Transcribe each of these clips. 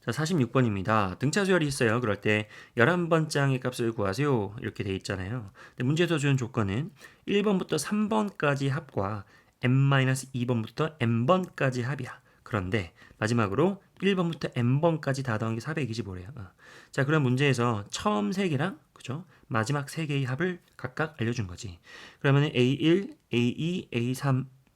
자, 46번입니다. 등차 수열이 있어요. 그럴 때 11번장의 값을 구하세요. 이렇게 돼 있잖아요. 근데 문제에서 주는 조건은 1번부터 3번까지 합과 n-2번부터 n번까지 합이야. 그런데 마지막으로 1번부터 n번까지 다 더한 게 425래요. 자, 그럼 문제에서 처음 3개랑 그죠? 마지막 3개의 합을 각각 알려준 거지. 그러면 A1, A2,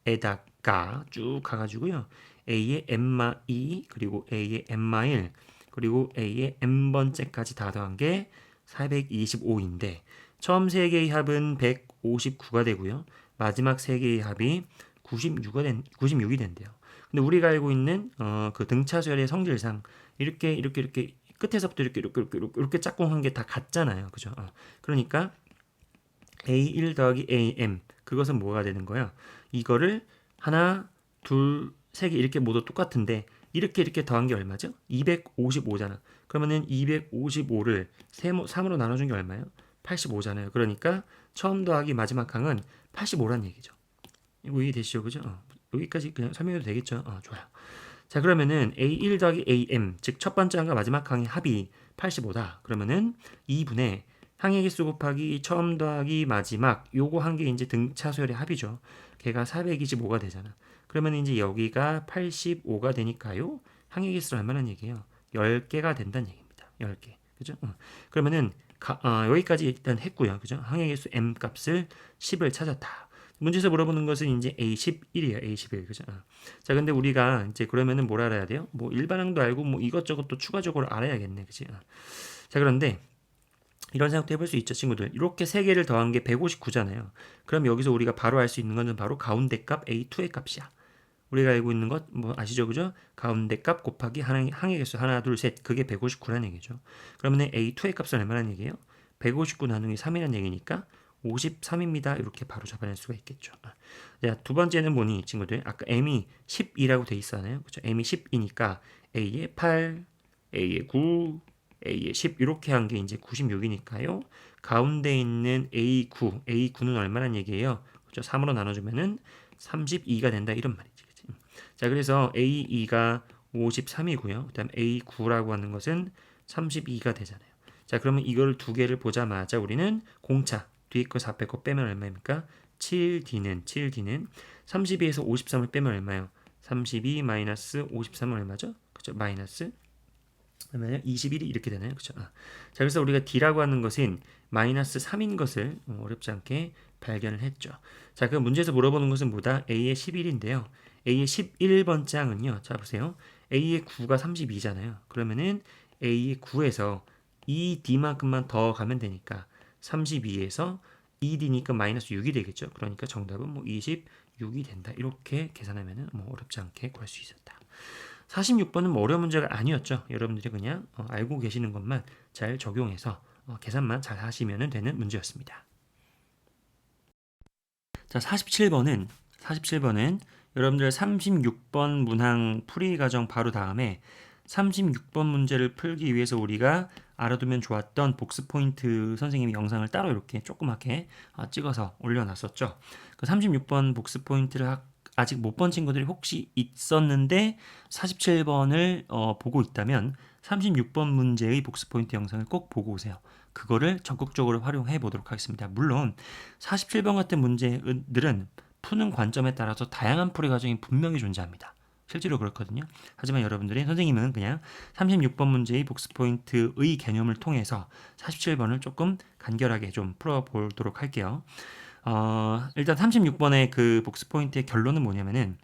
A3에다가 쭉 가가지고요. A의 엠마 2 그리고 A의 엠마 1 그리고 A의 n번째까지 다 더한 게 425인데 처음 3개의 합은 159가 되고요. 마지막 3개의 합이 96이 된대요. 근데 우리가 알고 있는 그 등차수열의 성질상 이렇게 끝에서부터 이렇게 짝꿍한 게 다 같잖아요. 그죠? 그러니까 A1 더하기 AM 그것은 뭐가 되는 거야? 이거를 하나, 둘, 세 개 이렇게 모두 똑같은데 이렇게 더한 게 얼마죠? 255잖아. 그러면은 255를 3으로 나눠준 게 얼마예요? 85잖아요. 그러니까 처음 더하기 마지막 항은 85란 얘기죠. 이거 이해되시죠? 그죠? 여기까지 그냥 설명해도 되겠죠? 좋아요. 자, 그러면은 A1 더하기 AM, 즉 첫 번째 항과 마지막 항의 합이 85다. 그러면은 2분의 항의 개수 곱하기 처음 더하기 마지막 요거 한 게 이제 등차수열의 합이죠. 걔가 425가 되잖아. 그러면 이제 여기가 85가 되니까요. 항의 개수를 얼마나 얘기해요? 10개가 된다는 얘기입니다. 10개. 그죠? 그러면은 여기까지 일단 했고요. 그죠? 항의 개수 m 값을 10을 찾았다. 문제에서 물어보는 것은 이제 A11이에요. A11. 그죠? 자, 근데 우리가 이제 그러면은 뭘 알아야 돼요? 뭐 일반항도 알고 뭐 이것저것 또 추가적으로 알아야겠네. 그치? 자, 그런데 이런 생각도 해볼 수 있죠, 친구들. 이렇게 세 개를 더한 게 159잖아요. 그럼 여기서 우리가 바로 알 수 있는 것은 바로 가운데 값 A2의 값이야. 우리가 알고 있는 것 뭐 아시죠, 그죠? 가운데 값 곱하기 항의 개수 하나, 둘, 셋 그게 159라는 얘기죠. 그러면 A2의 값은 얼마라는 얘기예요? 159 나누기 3이라는 얘기니까 53입니다. 이렇게 바로 잡아낼 수가 있겠죠. 자, 두 번째는 뭐니, 친구들? 아까 M이 12라고 돼 있었나요? 그죠? M이 10이니까 A의 8, A의 9, A의 10 이렇게 한 게 이제 96이니까요. 가운데 있는 A9는 얼마란 얘기예요? 그죠? 3으로 나눠주면은 32가 된다 이런 말이지. 그치? 자, 그래서 A2가 53이고요. 그다음 A9라고 하는 것은 32가 되잖아요. 자, 그러면 이걸 두 개를 보자마자 우리는 공차 뒤에 거 4 빼고 빼면 얼마입니까? 7D는 32에서 53을 빼면 얼마예요? 32 마이너스 53은 얼마죠? 그죠? 마이너스 그러면 21이 이렇게 되나요? 그죠? 자, 그래서 우리가 D라고 하는 것은 마이너스 3인 것을 어렵지 않게 발견을 했죠. 자, 그 문제에서 물어보는 것은 뭐다? A의 11인데요. A의 11번 장은요. 자, 보세요. A의 9가 32잖아요. 그러면은 A의 9에서 2D만큼만 더 가면 되니까 32에서 2D니까 마이너스 6이 되겠죠. 그러니까 정답은 뭐 26이 된다. 이렇게 계산하면은 뭐 어렵지 않게 구할 수 있었다. 46번은 뭐 어려운 문제가 아니었죠. 여러분들이 그냥 알고 계시는 것만 잘 적용해서 계산만 잘 하시면 되는 문제였습니다. 자, 47번은 여러분들 36번 문항 풀이 과정 바로 다음에 36번 문제를 풀기 위해서 우리가 알아두면 좋았던 복습 포인트 선생님이 영상을 따로 이렇게 조그맣게 찍어서 올려놨었죠. 그 36번 복습 포인트를 아직 못 본 친구들이 혹시 있었는데 47번을 보고 있다면 36번 문제의 복습 포인트 영상을 꼭 보고 오세요. 그거를 적극적으로 활용해 보도록 하겠습니다. 물론 47번 같은 문제들은 푸는 관점에 따라서 다양한 풀이 과정이 분명히 존재합니다. 실제로 그렇거든요. 하지만 여러분들이 선생님은 그냥 36번 문제의 복습 포인트의 개념을 통해서 47번을 조금 간결하게 좀 풀어보도록 할게요. 일단 36번의 그 복습 포인트의 결론은 뭐냐면은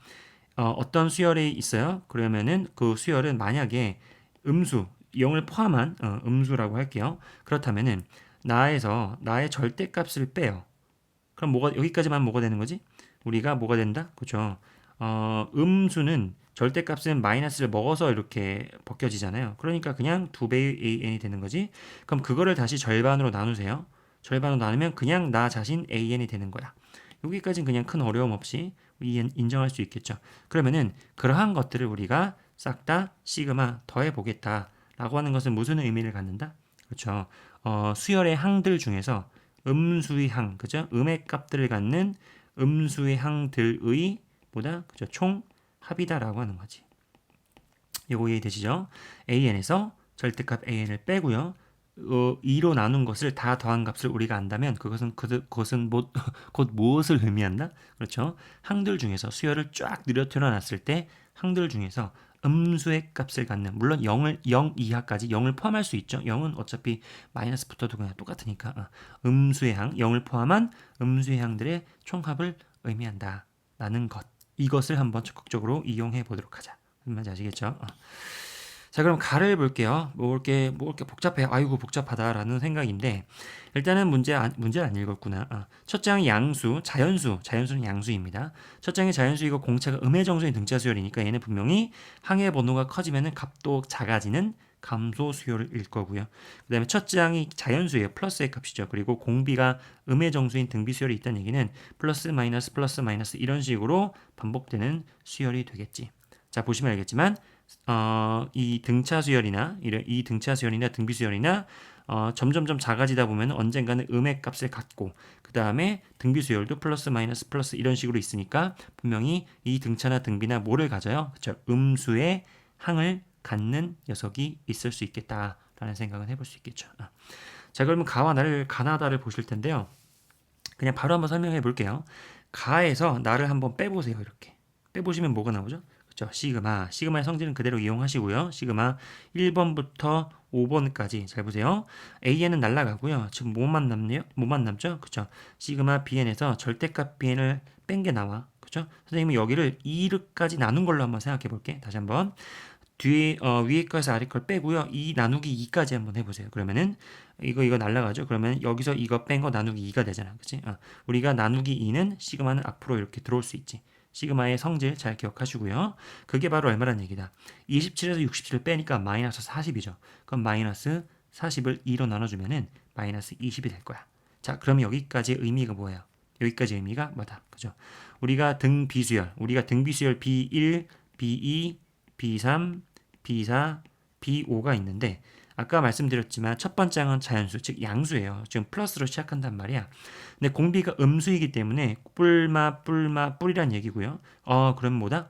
어떤 수열이 있어요. 그러면은 그 수열은 만약에 음수 0을 포함한 음수라고 할게요. 그렇다면은 나의 절대값을 빼요. 그럼 뭐가 여기까지만 뭐가 되는 거지? 우리가 뭐가 된다? 그죠? 음수는 절대값은 마이너스를 먹어서 이렇게 벗겨지잖아요. 그러니까 그냥 2배의 an이 되는 거지. 그럼 그거를 다시 절반으로 나누세요. 절반으로 나누면 그냥 나 자신 an이 되는 거야. 여기까지는 그냥 큰 어려움 없이 인정할 수 있겠죠. 그러면은 그러한 것들을 우리가 싹 다 시그마 더해 보겠다 라고 하는 것은 무슨 의미를 갖는다? 그렇죠. 수열의 항들 중에서 음수의 항, 그죠? 음의 값들을 갖는 음수의 항들의 보다 그죠? 총 합이다라고 하는 거지. 요거 이해되시죠? an에서 절대값 an을 빼고요. 2로 나눈 것을 다 더한 값을 우리가 안다면 그것은 곧 무엇을 의미한다? 그렇죠. 항들 중에서 수열을 쫙 늘어뜨려 놨을 때 항들 중에서 음수의 값을 갖는, 물론 0 이하까지 0을 포함할 수 있죠. 0은 어차피 마이너스부터도 그냥 똑같으니까 음수의 항, 0을 포함한 음수의 항들의 총합을 의미한다 라는 것, 이것을 한번 적극적으로 이용해 보도록 하자. 무슨 말인지 아시겠죠? 자, 그럼 가를 볼게요. 뭐 이렇게 복잡해요. 아이고, 복잡하다라는 생각인데, 일단은 문제를 안 읽었구나. 첫 장이 양수, 자연수는 양수입니다. 첫 장의 자연수이고 공차가 음의 정수인 등차 수열이니까 얘는 분명히 항의 번호가 커지면은 값도 작아지는 감소 수열일 거고요. 그 다음에 첫 장이 자연수예요. 플러스의 값이죠. 그리고 공비가 음의 정수인 등비 수열이 있다는 얘기는 플러스 마이너스 이런 식으로 반복되는 수열이 되겠지. 자, 보시면 알겠지만 이 등차 수열이나 등비 수열이나 점점점 작아지다 보면 언젠가는 음의 값을 갖고 그 다음에 등비 수열도 플러스 플러스 이런 식으로 있으니까 분명히 이 등차나 등비나 뭐를 가져요? 그렇죠? 음수의 항을 갖는 녀석이 있을 수 있겠다라는 생각은 해볼 수 있겠죠. 자, 그러면 가나다를 보실 텐데요. 그냥 바로 한번 설명해 볼게요. 가에서 나를 한번 빼보세요. 이렇게 빼보시면 뭐가 나오죠? 그렇죠? 시그마의 성질은 그대로 이용하시고요. 시그마 1번부터 5번까지 잘 보세요. AN은 날라가고요. 지금 뭐만 남네요? 뭐만 남죠? 그렇죠? 시그마 BN에서 절대값 BN을 뺀 게 나와. 그렇죠? 선생님은 여기를 2르까지 나눈 걸로 한번 생각해 볼게. 다시 한번 뒤에 위에 거에서 아래 걸 빼고요. 2 나누기 2까지 한번 해보세요. 그러면은 이거 날라가죠. 그러면 여기서 이거 뺀 거 나누기 2가 되잖아. 그치? 우리가 나누기 2는 시그마는 앞으로 이렇게 들어올 수 있지. 시그마의 성질 잘 기억하시고요. 그게 바로 얼마란 얘기다. 27에서 67을 빼니까 마이너스 40이죠. 그럼 마이너스 40을 2로 나눠주면은 마이너스 20이 될 거야. 자, 그럼 여기까지 의미가 뭐예요? 여기까지 의미가 뭐다? 그죠? 우리가 등비수열 B1, B2, B3, B4, B5가 있는데 아까 말씀드렸지만 첫 번째 항은 자연수, 즉 양수예요. 지금 플러스로 시작한단 말이야. 근데 공비가 음수이기 때문에 뿔이란 얘기고요. 그럼 뭐다?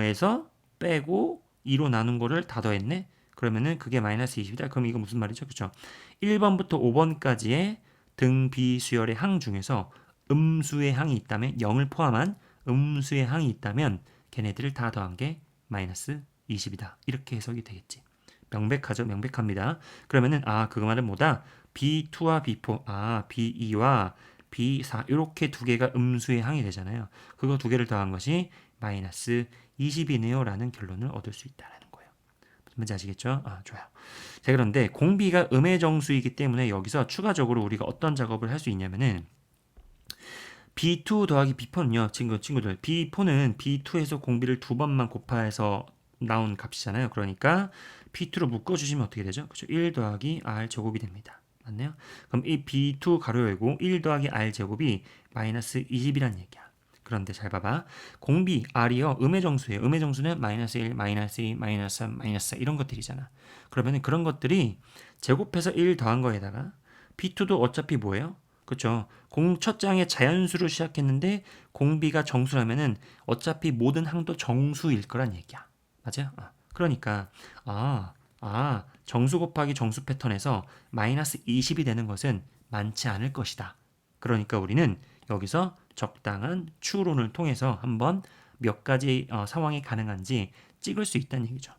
에서 빼고 2로 나눈 거를 다 더했네? 그러면은 그게 마이너스 20이다. 그럼 이거 무슨 말이죠? 그쵸? 1번부터 5번까지의 등비수열의 항 중에서 음수의 항이 있다면, 0을 포함한 음수의 항이 있다면 걔네들을 다 더한 게 마이너스 20이다. 이렇게 해석이 되겠지. 명백하죠? 명백합니다. 그러면은 그거 말은 뭐다? B2와 B4, B2와 B4 이렇게 두 개가 음수의 항이 되잖아요. 그거 두 개를 더한 것이 마이너스 20이네요 라는 결론을 얻을 수 있다는 거예요. 무슨 말인지 아시겠죠? 좋아요. 자, 그런데 공비가 음의 정수이기 때문에 여기서 추가적으로 우리가 어떤 작업을 할 수 있냐면은 B2 더하기 B4는요, 친구들. B4는 B2에서 공비를 두 번만 곱해서 나온 값이잖아요. 그러니까 P2로 묶어주시면 어떻게 되죠? 그렇죠? 1 더하기 R 제곱이 됩니다. 맞나요? 그럼 이 B2 가로 열고 1 더하기 R 제곱이 마이너스 20이란 얘기야. 그런데 잘 봐봐. 공비 R이요. 음의 정수예요. 음의 정수는 마이너스 1, 마이너스 2, 마이너스 3, 마이너스 4 이런 것들이잖아. 그러면 그런 것들이 제곱해서 1 더한 거에다가 B2도 어차피 뭐예요? 그렇죠. 첫 장에 자연수로 시작했는데 공비가 정수라면은 어차피 모든 항도 정수일 거란 얘기야. 맞아요? 그러니까 정수 곱하기 정수 패턴에서 마이너스 20이 되는 것은 많지 않을 것이다. 그러니까 우리는 여기서 적당한 추론을 통해서 한번 몇 가지 상황이 가능한지 찍을 수 있다는 얘기죠.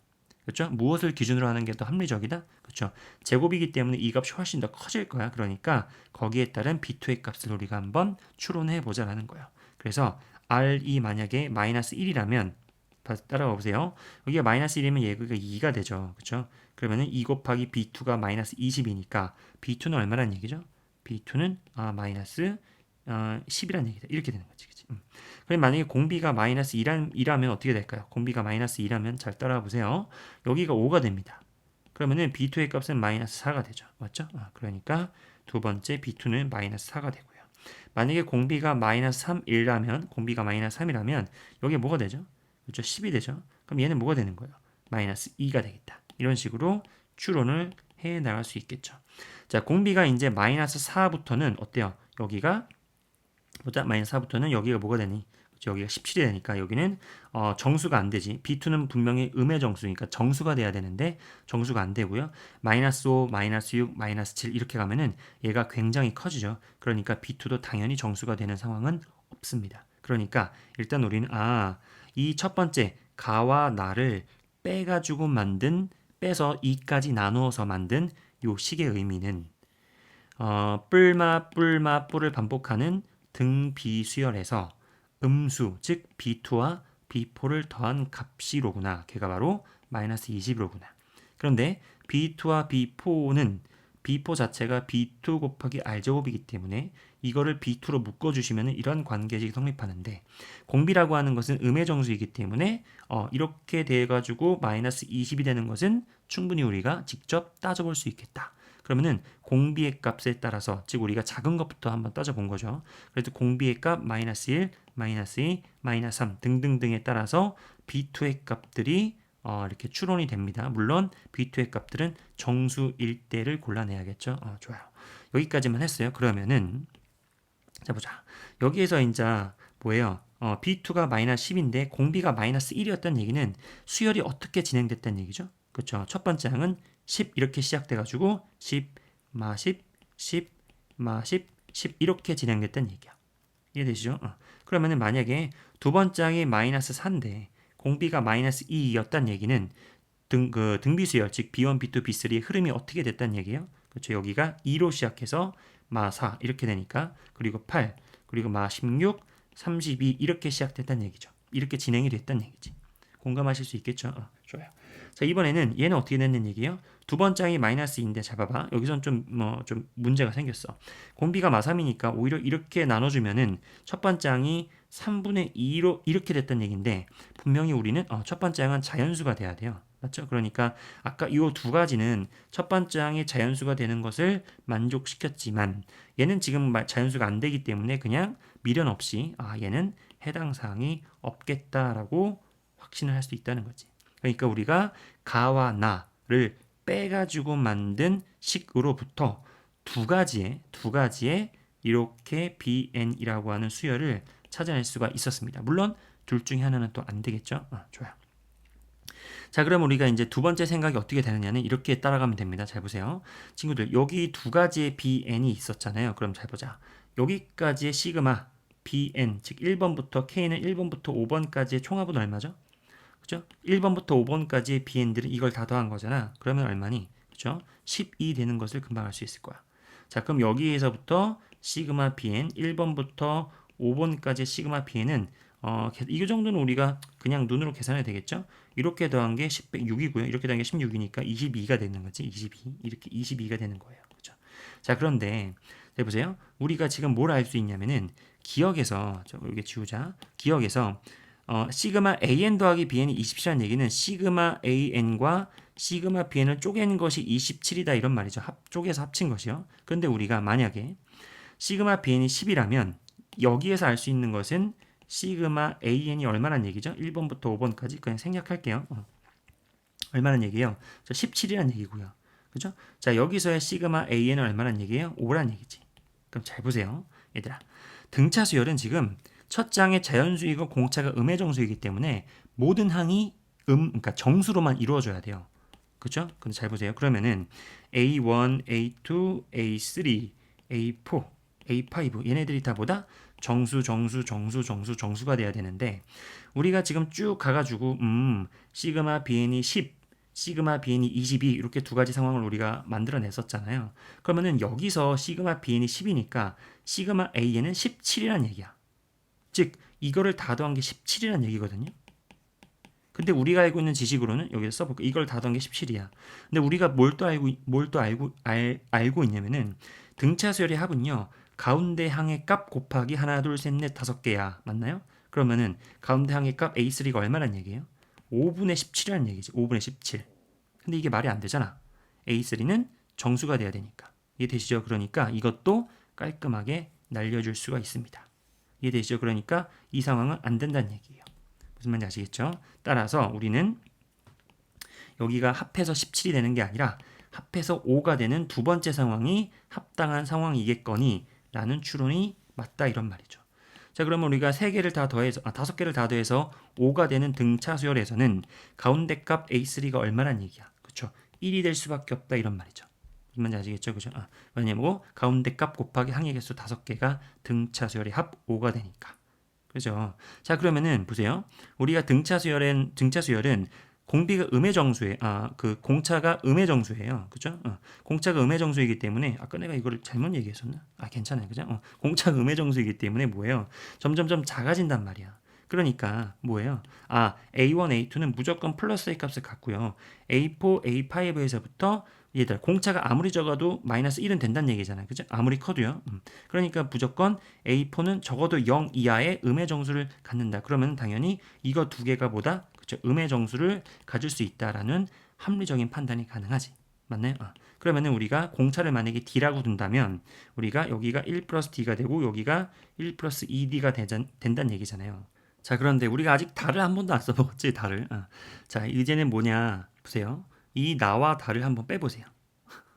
그렇죠? 무엇을 기준으로 하는 게 더 합리적이다? 그렇죠? 제곱이기 때문에 이 값이 훨씬 더 커질 거야. 그러니까 거기에 따른 B2의 값을 우리가 한번 추론해 보자라는 거예요. 그래서 R이 만약에 마이너스 1이라면 따라와 보세요. 여기가 마이너스 1이면 얘가 2가 되죠. 그렇죠? 그러면은 2 곱하기 B2가 마이너스 20이니까 B2는 얼마란 얘기죠? B2는 마이너스 10이란 얘기다. 이렇게 되는 거지. 그치? 그럼 만약에 공비가 마이너스 2라면 어떻게 될까요? 공비가 마이너스 2라면 잘 따라와 보세요. 여기가 5가 됩니다. 그러면은 B2의 값은 마이너스 4가 되죠. 맞죠? 그러니까 두 번째 B2는 마이너스 4가 되고요. 만약에 공비가 마이너스 3이라면 여기 뭐가 되죠? 그렇죠? 10이 되죠? 그럼 얘는 뭐가 되는 거예요? 마이너스 2가 되겠다. 이런 식으로 추론을 해 나갈 수 있겠죠. 자, 공비가 이제 마이너스 4부터는 어때요? 여기가 보자. 마이너스 4부터는 여기가 뭐가 되니? 여기가 17이 되니까 여기는 정수가 안 되지. B2는 분명히 음의 정수니까 정수가 돼야 되는데 정수가 안 되고요. 마이너스 5, 마이너스 6, 마이너스 7 이렇게 가면은 얘가 굉장히 커지죠. 그러니까 B2도 당연히 정수가 되는 상황은 없습니다. 그러니까 일단 우리는 이 첫 번째 가와 나를 빼가지고 빼서 2까지 나누어서 만든 요 식의 의미는 뿔마 뿔을 반복하는 등비수열에서 음수 즉 B2와 B4를 더한 값이로구나. 걔가 바로 마이너스 20이로구나. 그런데 B2와 B4는 B4 자체가 B2 곱하기 R제곱이기 때문에 이거를 B2로 묶어주시면 이런 관계식이 성립하는데 공비라고 하는 것은 음의 정수이기 때문에 이렇게 돼가지고 마이너스 20이 되는 것은 충분히 우리가 직접 따져볼 수 있겠다. 그러면은 공비의 값에 따라서 즉 우리가 작은 것부터 한번 따져본 거죠. 그래서 공비의 값 마이너스 1, 마이너스 2, 마이너스 3 등등등에 따라서 B2의 값들이 이렇게 추론이 됩니다. 물론 B2의 값들은 정수일 때를 골라내야겠죠. 좋아요. 여기까지만 했어요. 그러면은 자 보자. 여기에서 이제 뭐예요? B2가 마이너스 10인데 공비가 마이너스 1이었다는 얘기는 수열이 어떻게 진행됐다는 얘기죠? 그렇죠. 첫 번째 항은 10 이렇게 시작돼가지고 10, 마 10, 10, 마 10, 10 이렇게 진행됐다는 얘기야. 이해되시죠? 그러면은 만약에 두 번째 항이 마이너스 4인데 공비가 마이너스 2였다는 얘기는 등비수열 즉 B1, B2, B3의 흐름이 어떻게 됐다는 얘기예요? 그렇죠. 여기가 2로 시작해서 마 4 이렇게 되니까 그리고 8 그리고 마 16, 32 이렇게 시작됐다는 얘기죠. 이렇게 진행이 됐다는 얘기지. 공감하실 수 있겠죠? 좋아요. 자 이번에는 얘는 어떻게 됐는 얘기예요? 두 번째 항이 마이너스 2인데 잘 봐봐. 여기선 좀 문제가 생겼어. 공비가 마3이니까 오히려 이렇게 나눠주면은 첫 번째 항이 3분의 2로 이렇게 됐다는 얘기인데 분명히 우리는 첫 번째 항은 자연수가 돼야 돼요. 맞죠? 그러니까 아까 이 두 가지는 첫 번째 항이 자연수가 되는 것을 만족시켰지만 얘는 지금 자연수가 안 되기 때문에 그냥 미련 없이 얘는 해당 사항이 없겠다라고 확신을 할 수 있다는 거지. 그러니까 우리가 가와 나를 빼가지고 만든 식으로부터 두 가지의 이렇게 BN이라고 하는 수열을 찾아낼 수가 있었습니다. 물론 둘 중에 하나는 또 안 되겠죠. 좋아요. 자, 그럼 우리가 이제 두 번째 생각이 어떻게 되느냐는 이렇게 따라가면 됩니다. 잘 보세요. 친구들, 여기 두 가지의 BN이 있었잖아요. 그럼 잘 보자. 여기까지의 시그마 BN, 즉 1번부터 K는 1번부터 5번까지의 총합은 얼마죠? 그죠? 1번부터 5번까지의 BN들은 이걸 다 더한 거잖아. 그러면 얼마니? 그죠? 12 되는 것을 금방 알 수 있을 거야. 자, 그럼 여기에서부터 시그마 BN 1번부터 5번까지의 시그마 BN은 이 정도는 우리가 그냥 눈으로 계산해도 되겠죠? 이렇게 더한 게 6이고요. 이렇게 더한 게 16이니까 22가 되는 거지. 22. 이렇게 22가 되는 거예요. 그죠? 자, 그런데 보세요. 우리가 지금 뭘 알 수 있냐면은 기억에서 여기 지우자. 기억에서 시그마 AN 더하기 BN이 27이라는 얘기는 시그마 AN과 시그마 BN을 쪼갠 것이 27이다 이런 말이죠. 쪼개서 합친 것이요. 그런데 우리가 만약에 시그마 BN이 10이라면 여기에서 알 수 있는 것은 시그마 AN이 얼마란 얘기죠? 1번부터 5번까지 그냥 생략할게요. 얼마란 얘기예요? 17이란 얘기고요. 그죠? 자, 여기서의 시그마 AN은 얼마란 얘기예요? 5란 얘기지. 그럼 잘 보세요. 얘들아. 등차 수열은 지금 첫 장의 자연수이고 공차가 음의 정수이기 때문에 모든 항이 그러니까 정수로만 이루어져야 돼요. 그죠? 근데 잘 보세요. 그러면은 A1, A2, A3, A4, A5 얘네들이 다 보다 정수가 돼야 되는데 우리가 지금 쭉 가가지고 시그마 BN이 10, 시그마 BN이 22 이렇게 두 가지 상황을 우리가 만들어냈었잖아요. 그러면은 여기서 시그마 BN이 10이니까 시그마 AN은 17이란 얘기야. 즉 이거를 다 더한 게 17이란 얘기거든요. 근데 우리가 알고 있는 지식으로는 여기서 써볼까? 이걸 다 더한 게 17이야. 근데 우리가 뭘 또 알고 있냐면은 등차 수열의 합은요. 가운데 항의 값 곱하기 하나, 둘, 셋, 넷, 5개야. 맞나요? 그러면은 가운데 항의 값 A3가 얼마란 얘기예요? 5분의 17이라는 얘기지. 5분의 17. 근데 이게 말이 안 되잖아. A3는 정수가 돼야 되니까. 이해되시죠? 그러니까 이것도 깔끔하게 날려줄 수가 있습니다. 이해되시죠? 그러니까 이 상황은 안 된다는 얘기예요. 무슨 말인지 아시겠죠? 따라서 우리는 여기가 합해서 17이 되는 게 아니라 합해서 5가 되는 두 번째 상황이 합당한 상황이겠거니 라는 추론이 맞다 이런 말이죠. 자, 그러면 우리가 3개를 다 더해서 5개를 다 더해서 5가 되는 등차 수열에서는 가운데 값 A3가 얼마란 얘기야. 그렇죠? 1이 될 수밖에 없다 이런 말이죠. 무슨 말인지 아시겠죠? 그죠? 왜냐면 가운데 값 곱하기 항의 개수 5개가 등차 수열의 합 5가 되니까. 그죠? 자, 그러면은 보세요. 우리가 등차 수열은 공비가 음의 정수에 그 공차가 음의 정수예요. 그죠? 공차가 음의 정수이기 때문에 아까 내가 이거를 잘못 얘기했었나? 괜찮아요. 그죠? 공차가 음의 정수이기 때문에 뭐예요? 점점점 작아진단 말이야. 그러니까 뭐예요? A1, A2는 무조건 플러스 A 값을 갖고요. A4, A5에서부터 얘들 공차가 아무리 적어도 마이너스 1은 된다는 얘기잖아요. 그죠? 아무리 커도요. 그러니까 무조건 A4는 적어도 0 이하의 음의 정수를 갖는다. 그러면 당연히 이거 두 개가 보다 그죠? 음의 정수를 가질 수 있다라는 합리적인 판단이 가능하지. 맞나요? 그러면은 우리가 공차를 만약에 D라고 둔다면 우리가 여기가 1 플러스 D가 되고 여기가 1 플러스 2D가 된다는 얘기잖아요. 자, 그런데 우리가 아직 달을 한 번도 안 써먹었지, 달을. 자, 이제는 뭐냐 보세요. 이 나와 달을 한번 빼보세요.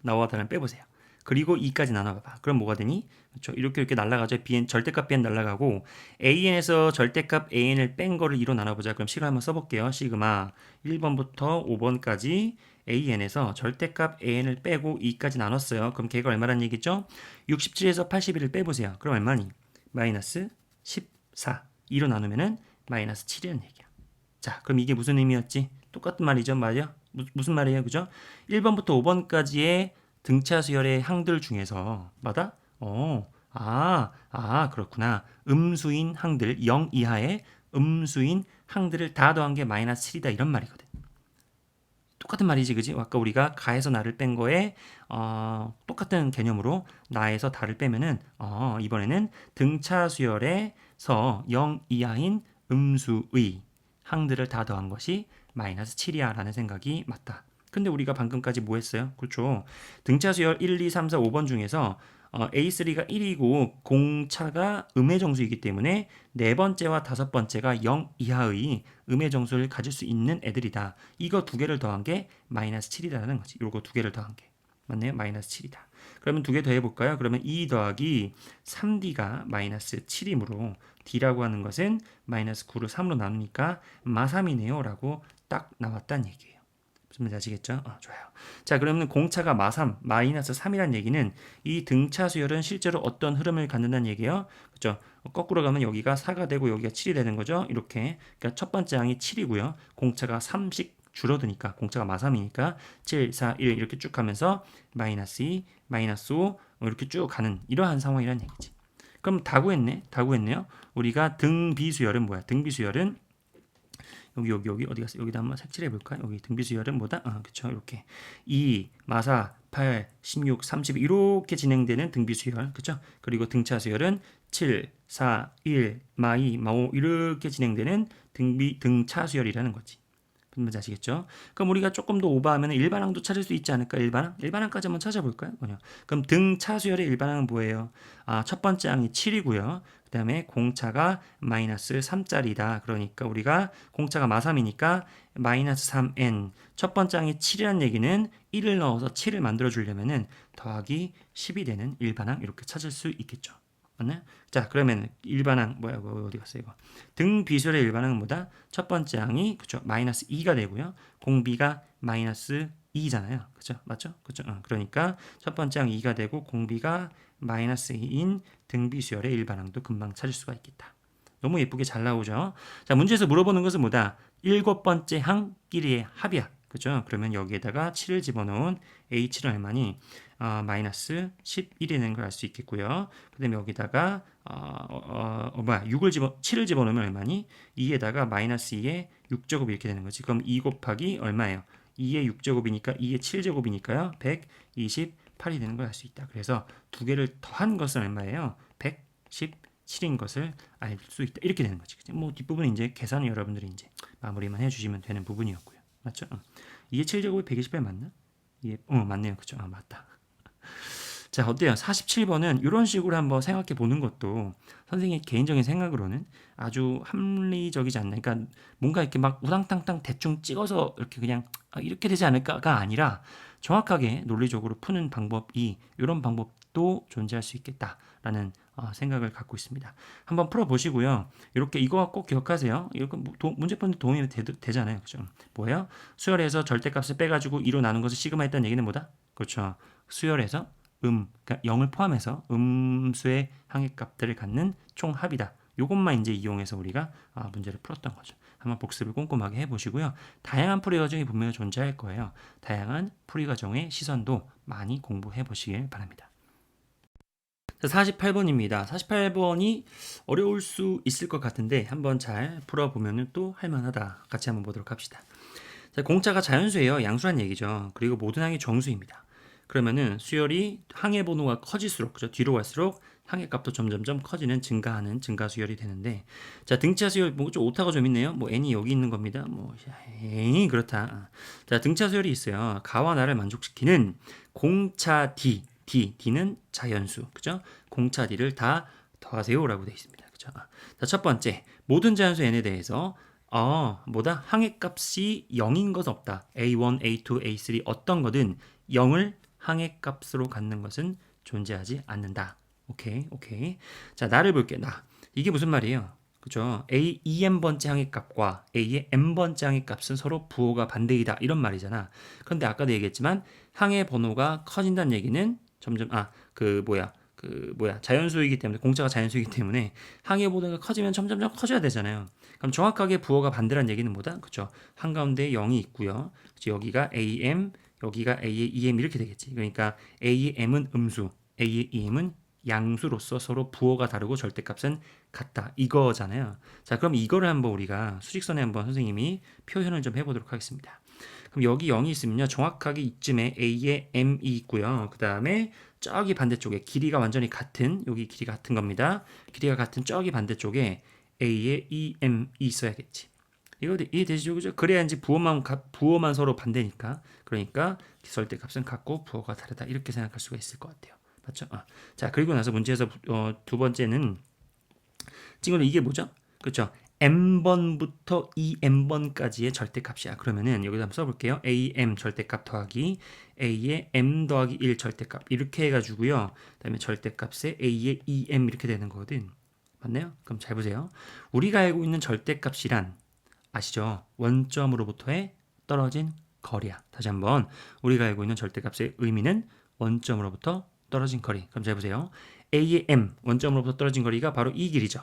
나와 달을 빼보세요. 그리고 2까지 나눠봐봐. 그럼 뭐가 되니? 그렇죠. 이렇게 날아가죠. bn 절대값 bn 날아가고 an에서 절대값 an을 뺀 거를 2로 나눠보자. 그럼 식을 한번 써볼게요. 시그마 1번부터 5번까지 an에서 절대값 an을 빼고 2까지 나눴어요. 그럼 걔가 얼마란 얘기죠? 67에서 81을 빼보세요. 그럼 얼마니? 마이너스 14. 2로 나누면은 마이너스 7이라는 얘기야. 자, 그럼 이게 무슨 의미였지? 똑같은 말이죠, 맞아요? 무슨 말이에요, 그죠? 1번부터 5번까지의 등차 수열의 항들 중에서 맞아? 그렇구나. 음수인 항들 0 이하의 음수인 항들을 다 더한 게 마이너스 7이다 이런 말이거든. 똑같은 말이지, 그지? 아까 우리가 가에서 나를 뺀 거에 똑같은 개념으로 나에서 다를 빼면은 이번에는 등차 수열에서 0 이하인 음수의 항들을 다 더한 것이 마이너스 7이야 라는 생각이 맞다. 근데 우리가 방금까지 뭐 했어요? 그렇죠. 등차 수열 1, 2, 3, 4, 5번 중에서 A3가 1이고 공차가 음의 정수이기 때문에 네 번째와 다섯 번째가 0 이하의 음의 정수를 가질 수 있는 애들이다. 이거 두 개를 더한 게 마이너스 7이라는 거지. 요거 두 개를 더한 게. 맞네요. 마이너스 7이다. 그러면 두 개 더 해볼까요? 그러면 2 더하기 3D가 마이너스 7이므로 D라고 하는 것은 마이너스 9를 3으로 나누니까 마3이네요. 라고 딱 나왔다는 얘기예요. 무슨 말인지 아시겠죠? 좋아요. 자, 그러면 공차가 마3, 마이너스 3이라는 얘기는 이 등차 수열은 실제로 어떤 흐름을 갖는다는 얘기예요? 그렇죠? 거꾸로 가면 여기가 4가 되고 여기가 7이 되는 거죠? 이렇게. 그러니까 첫 번째 항이 7이고요. 공차가 3씩 줄어드니까 공차가 마3이니까 7, 4, 1 이렇게 쭉 가면서 마이너스 2, 마이너스 5 이렇게 쭉 가는 이러한 상황이라는 얘기지. 그럼 다 구했네요. 우리가 등비수열은 뭐야? 등비수열은 여기 어디 갔어? 여기다 한번 색칠해 볼까요? 여기 등비수열은 뭐다? 그쵸. 이렇게 2, 마사, 8, 16, 30 이렇게 진행되는 등비수열. 그쵸? 그리고 등차수열은 7, 4, 1, 마2, 마5 이렇게 진행되는 등차수열이라는 거지. 무슨 말인지 아시겠죠? 그럼 우리가 조금 더 오버하면 일반항도 찾을 수 있지 않을까? 일반항까지 한번 찾아볼까요? 그럼 등차수열의 일반항은 뭐예요? 첫 번째 항이 7이고요. 그 다음에 공차가 마이너스 3짜리다. 그러니까 우리가 공차가 마3이니까 마이너스 3n. 첫 번째 항이 7이라는 얘기는 1을 넣어서 7을 만들어 주려면은 더하기 10이 되는 일반항 이렇게 찾을 수 있겠죠. 맞나요? 자, 그러면 일반항 뭐야? 어디 갔어 이거? 등비수열의 일반항은 뭐다? 첫 번째 항이 그죠? 마이너스 2가 되고요. 공비가 마이너스 2잖아요. 그죠? 맞죠? 그죠? 그러니까 첫 번째 항 2가 되고 공비가 마이너스 2인 등비수열의 일반항도 금방 찾을 수가 있겠다. 너무 예쁘게 잘 나오죠? 자, 문제에서 물어보는 것은 뭐다? 7번째 항끼리의 합이야. 그죠? 그러면 여기에다가 7을 집어넣은 h는 얼마니? 마이너스 11이 되는 걸 알 수 있겠고요. 그 다음에 여기다가 7을 집어넣으면 얼마니? 2에다가 마이너스 2에 6제곱 이렇게 되는 거지. 그럼 2 곱하기 얼마예요? 2의 6제곱이니까 2의 7제곱이니까요. 128이 되는 걸 알 수 있다. 그래서 두 개를 더한 것은 얼마예요? 117인 것을 알 수 있다. 이렇게 되는 거지. 뭐 뒷부분은 이제 계산을 여러분들이 이제 마무리만 해주시면 되는 부분이었고요. 맞죠? 2의 7제곱이 128 맞나? 이게 맞네요. 그죠? 맞다. 자, 어때요? 47번은 이런 식으로 한번 생각해 보는 것도 선생님의 개인적인 생각으로는 아주 합리적이지 않나. 그러니까 뭔가 이렇게 막 우당탕탕 대충 찍어서 이렇게 그냥 이렇게 되지 않을까가 아니라 정확하게 논리적으로 푸는 방법이 이런 방법도 존재할 수 있겠다라는 생각을 갖고 있습니다. 한번 풀어보시고요. 이렇게 이거 꼭 기억하세요. 이거 문제푸는데 도움이 되잖아요. 그죠? 뭐예요? 수열에서 절대값을 빼가지고 2로 나눈 것을 시그마 했다는 얘기는 뭐다? 그렇죠. 수열에서 그러니까 0을 포함해서 음수의 항해값들을 갖는 총합이다. 요것만 이제 이용해서 우리가 문제를 풀었던 거죠. 한번 복습을 꼼꼼하게 해보시고요. 다양한 풀이 과정이 분명히 존재할 거예요. 다양한 풀이 과정의 시선도 많이 공부해 보시길 바랍니다. 48번입니다. 48번이 어려울 수 있을 것 같은데 한번 잘 풀어보면 또 할만하다. 같이 한번 보도록 합시다. 자, 공차가 자연수예요. 양수란 얘기죠. 그리고 모든 항이 정수입니다. 그러면은 수열이 항해 번호가 커질수록, 그죠? 뒤로 갈수록 항해 값도 점점점 커지는 증가하는 증가 수열이 되는데, 자, 등차 수열 뭐좀 오타가 좀 있네요. 뭐 n이 여기 있는 겁니다. 뭐 에이 그렇다. 자, 등차 수열이 있어요. 가와 나를 만족시키는 공차 D는 자연수, 그죠? 공차 D를 다 더하세요라고 되어 있습니다. 그죠? 자, 첫 번째 모든 자연수 n에 대해서 뭐다? 항해값이 0인 것 없다. A1, A2, A3 어떤 거든 0을 항해값으로 갖는 것은 존재하지 않는다. 오케이. 자, 나를 볼게. 나. 이게 무슨 말이에요? 그죠? A, 2n번째 항해값과 A의 n번째 항해값은 서로 부호가 반대이다. 이런 말이잖아. 그런데 아까도 얘기했지만 항해 번호가 커진다는 얘기는 점점 자연수이기 때문에 공차가 자연수이기 때문에 항해 번호가 커지면 점점점 커져야 되잖아요. 그럼 정확하게 부호가 반대란 얘기는 뭐다? 그죠? 한가운데 0이 있고요. 그치? 여기가 AM, 여기가 A의 EM 이렇게 되겠지. 그러니까 A의 M은 음수, A의 EM은 양수로서 서로 부호가 다르고 절대값은 같다. 이거잖아요. 자, 그럼 이거를 한번 우리가 수직선에 한번 선생님이 표현을 좀 해보도록 하겠습니다. 그럼 여기 0이 있으면요. 정확하게 이쯤에 A의 M이 있고요. 그 다음에 저기 반대쪽에 길이가 완전히 같은, 여기 길이가 같은 겁니다. 길이가 같은 저기 반대쪽에 A의 EM이 있어야겠지. 이거 이해되시죠? 그죠? 그래야 이제 부호만 서로 반대니까. 그러니까 절대값은 같고 부호가 다르다. 이렇게 생각할 수가 있을 것 같아요. 맞죠? 자, 그리고 나서 문제에서 두 번째는 지금 이게 뭐죠? 그렇죠? m번부터 2m번까지의 절대값이야. 그러면은 여기다 한번 써볼게요. am 절대값 더하기 a의 m 더하기 1 절대값 이렇게 해가지고요. 그다음에 절대값에 a의 2m 이렇게 되는 거거든. 맞나요? 그럼 잘 보세요. 우리가 알고 있는 절대값이란 아시죠? 원점으로부터의 떨어진 거리야. 다시 한번 우리가 알고 있는 절대값의 의미는 원점으로부터 떨어진 거리. 그럼 잘 보세요. A의 M 원점으로부터 떨어진 거리가 바로 이 길이죠.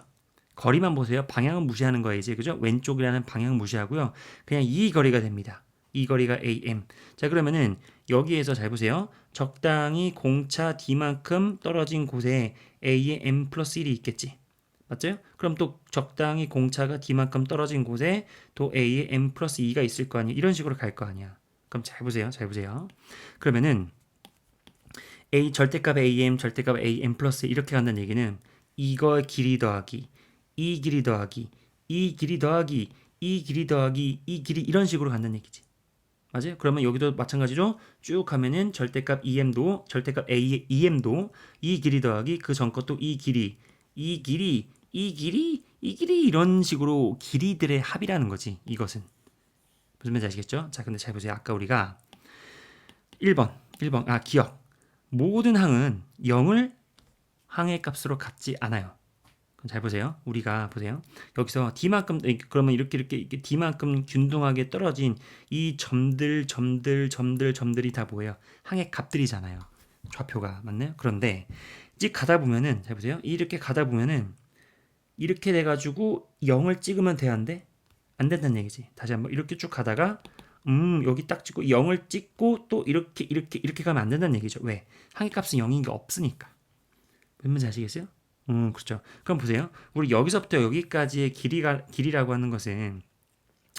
거리만 보세요. 방향은 무시하는 거예요. 이제 그죠? 왼쪽이라는 방향 무시하고요. 그냥 이 거리가 됩니다. 이 거리가 AM. 자, 그러면은 여기에서 잘 보세요. 적당히 공차 D만큼 떨어진 곳에 A의 M 플러스 1이 있겠지. 맞죠? 그럼 또 적당히 공차가 D만큼 떨어진 곳에 또 A의 M 플러스 2가 있을 거 아니야. 이런 식으로 갈 거 아니야. 그럼 잘 보세요. 그러면은 A 절대값 AM 절대값 AM 플러스 이렇게 간다는 얘기는 이거 길이 더하기 이 길이 더하기 이 길이 더하기 이 길이 더하기 이 길이 이런 식으로 간다는 얘기지. 맞아요? 그러면 여기도 마찬가지로 쭉 하면은 절대값 EM도 절대값 A의 EM도 이 길이 더하기 그 전 것도 이 길이 이런 식으로 길이들의 합이라는 거지. 이것은 무슨 말인지 아시겠죠? 자, 근데 잘 보세요. 아까 우리가 1번 기억 모든 항은 0을 항의 값으로 갖지 않아요. 그럼 잘 보세요. 우리가 보세요. 여기서 D만큼 그러면 이렇게 D만큼 균등하게 떨어진 이 점들이 다 뭐예요? 항의 값들이잖아요. 좌표가 맞나요? 그런데 쭉 가다 보면은 잘 보세요. 이렇게 가다 보면은 이렇게 돼가지고 0을 찍으면 돼야한데 안 된다는 얘기지. 다시 한번 이렇게 쭉 가다가 여기 딱 찍고 0을 찍고 또 이렇게 가면 안 된다는 얘기죠. 왜? 항해값은 0인 게 없으니까. 몇 문제 아시겠어요? 그렇죠. 그럼 보세요. 우리 여기서부터 여기까지의 길이라고 하는 것은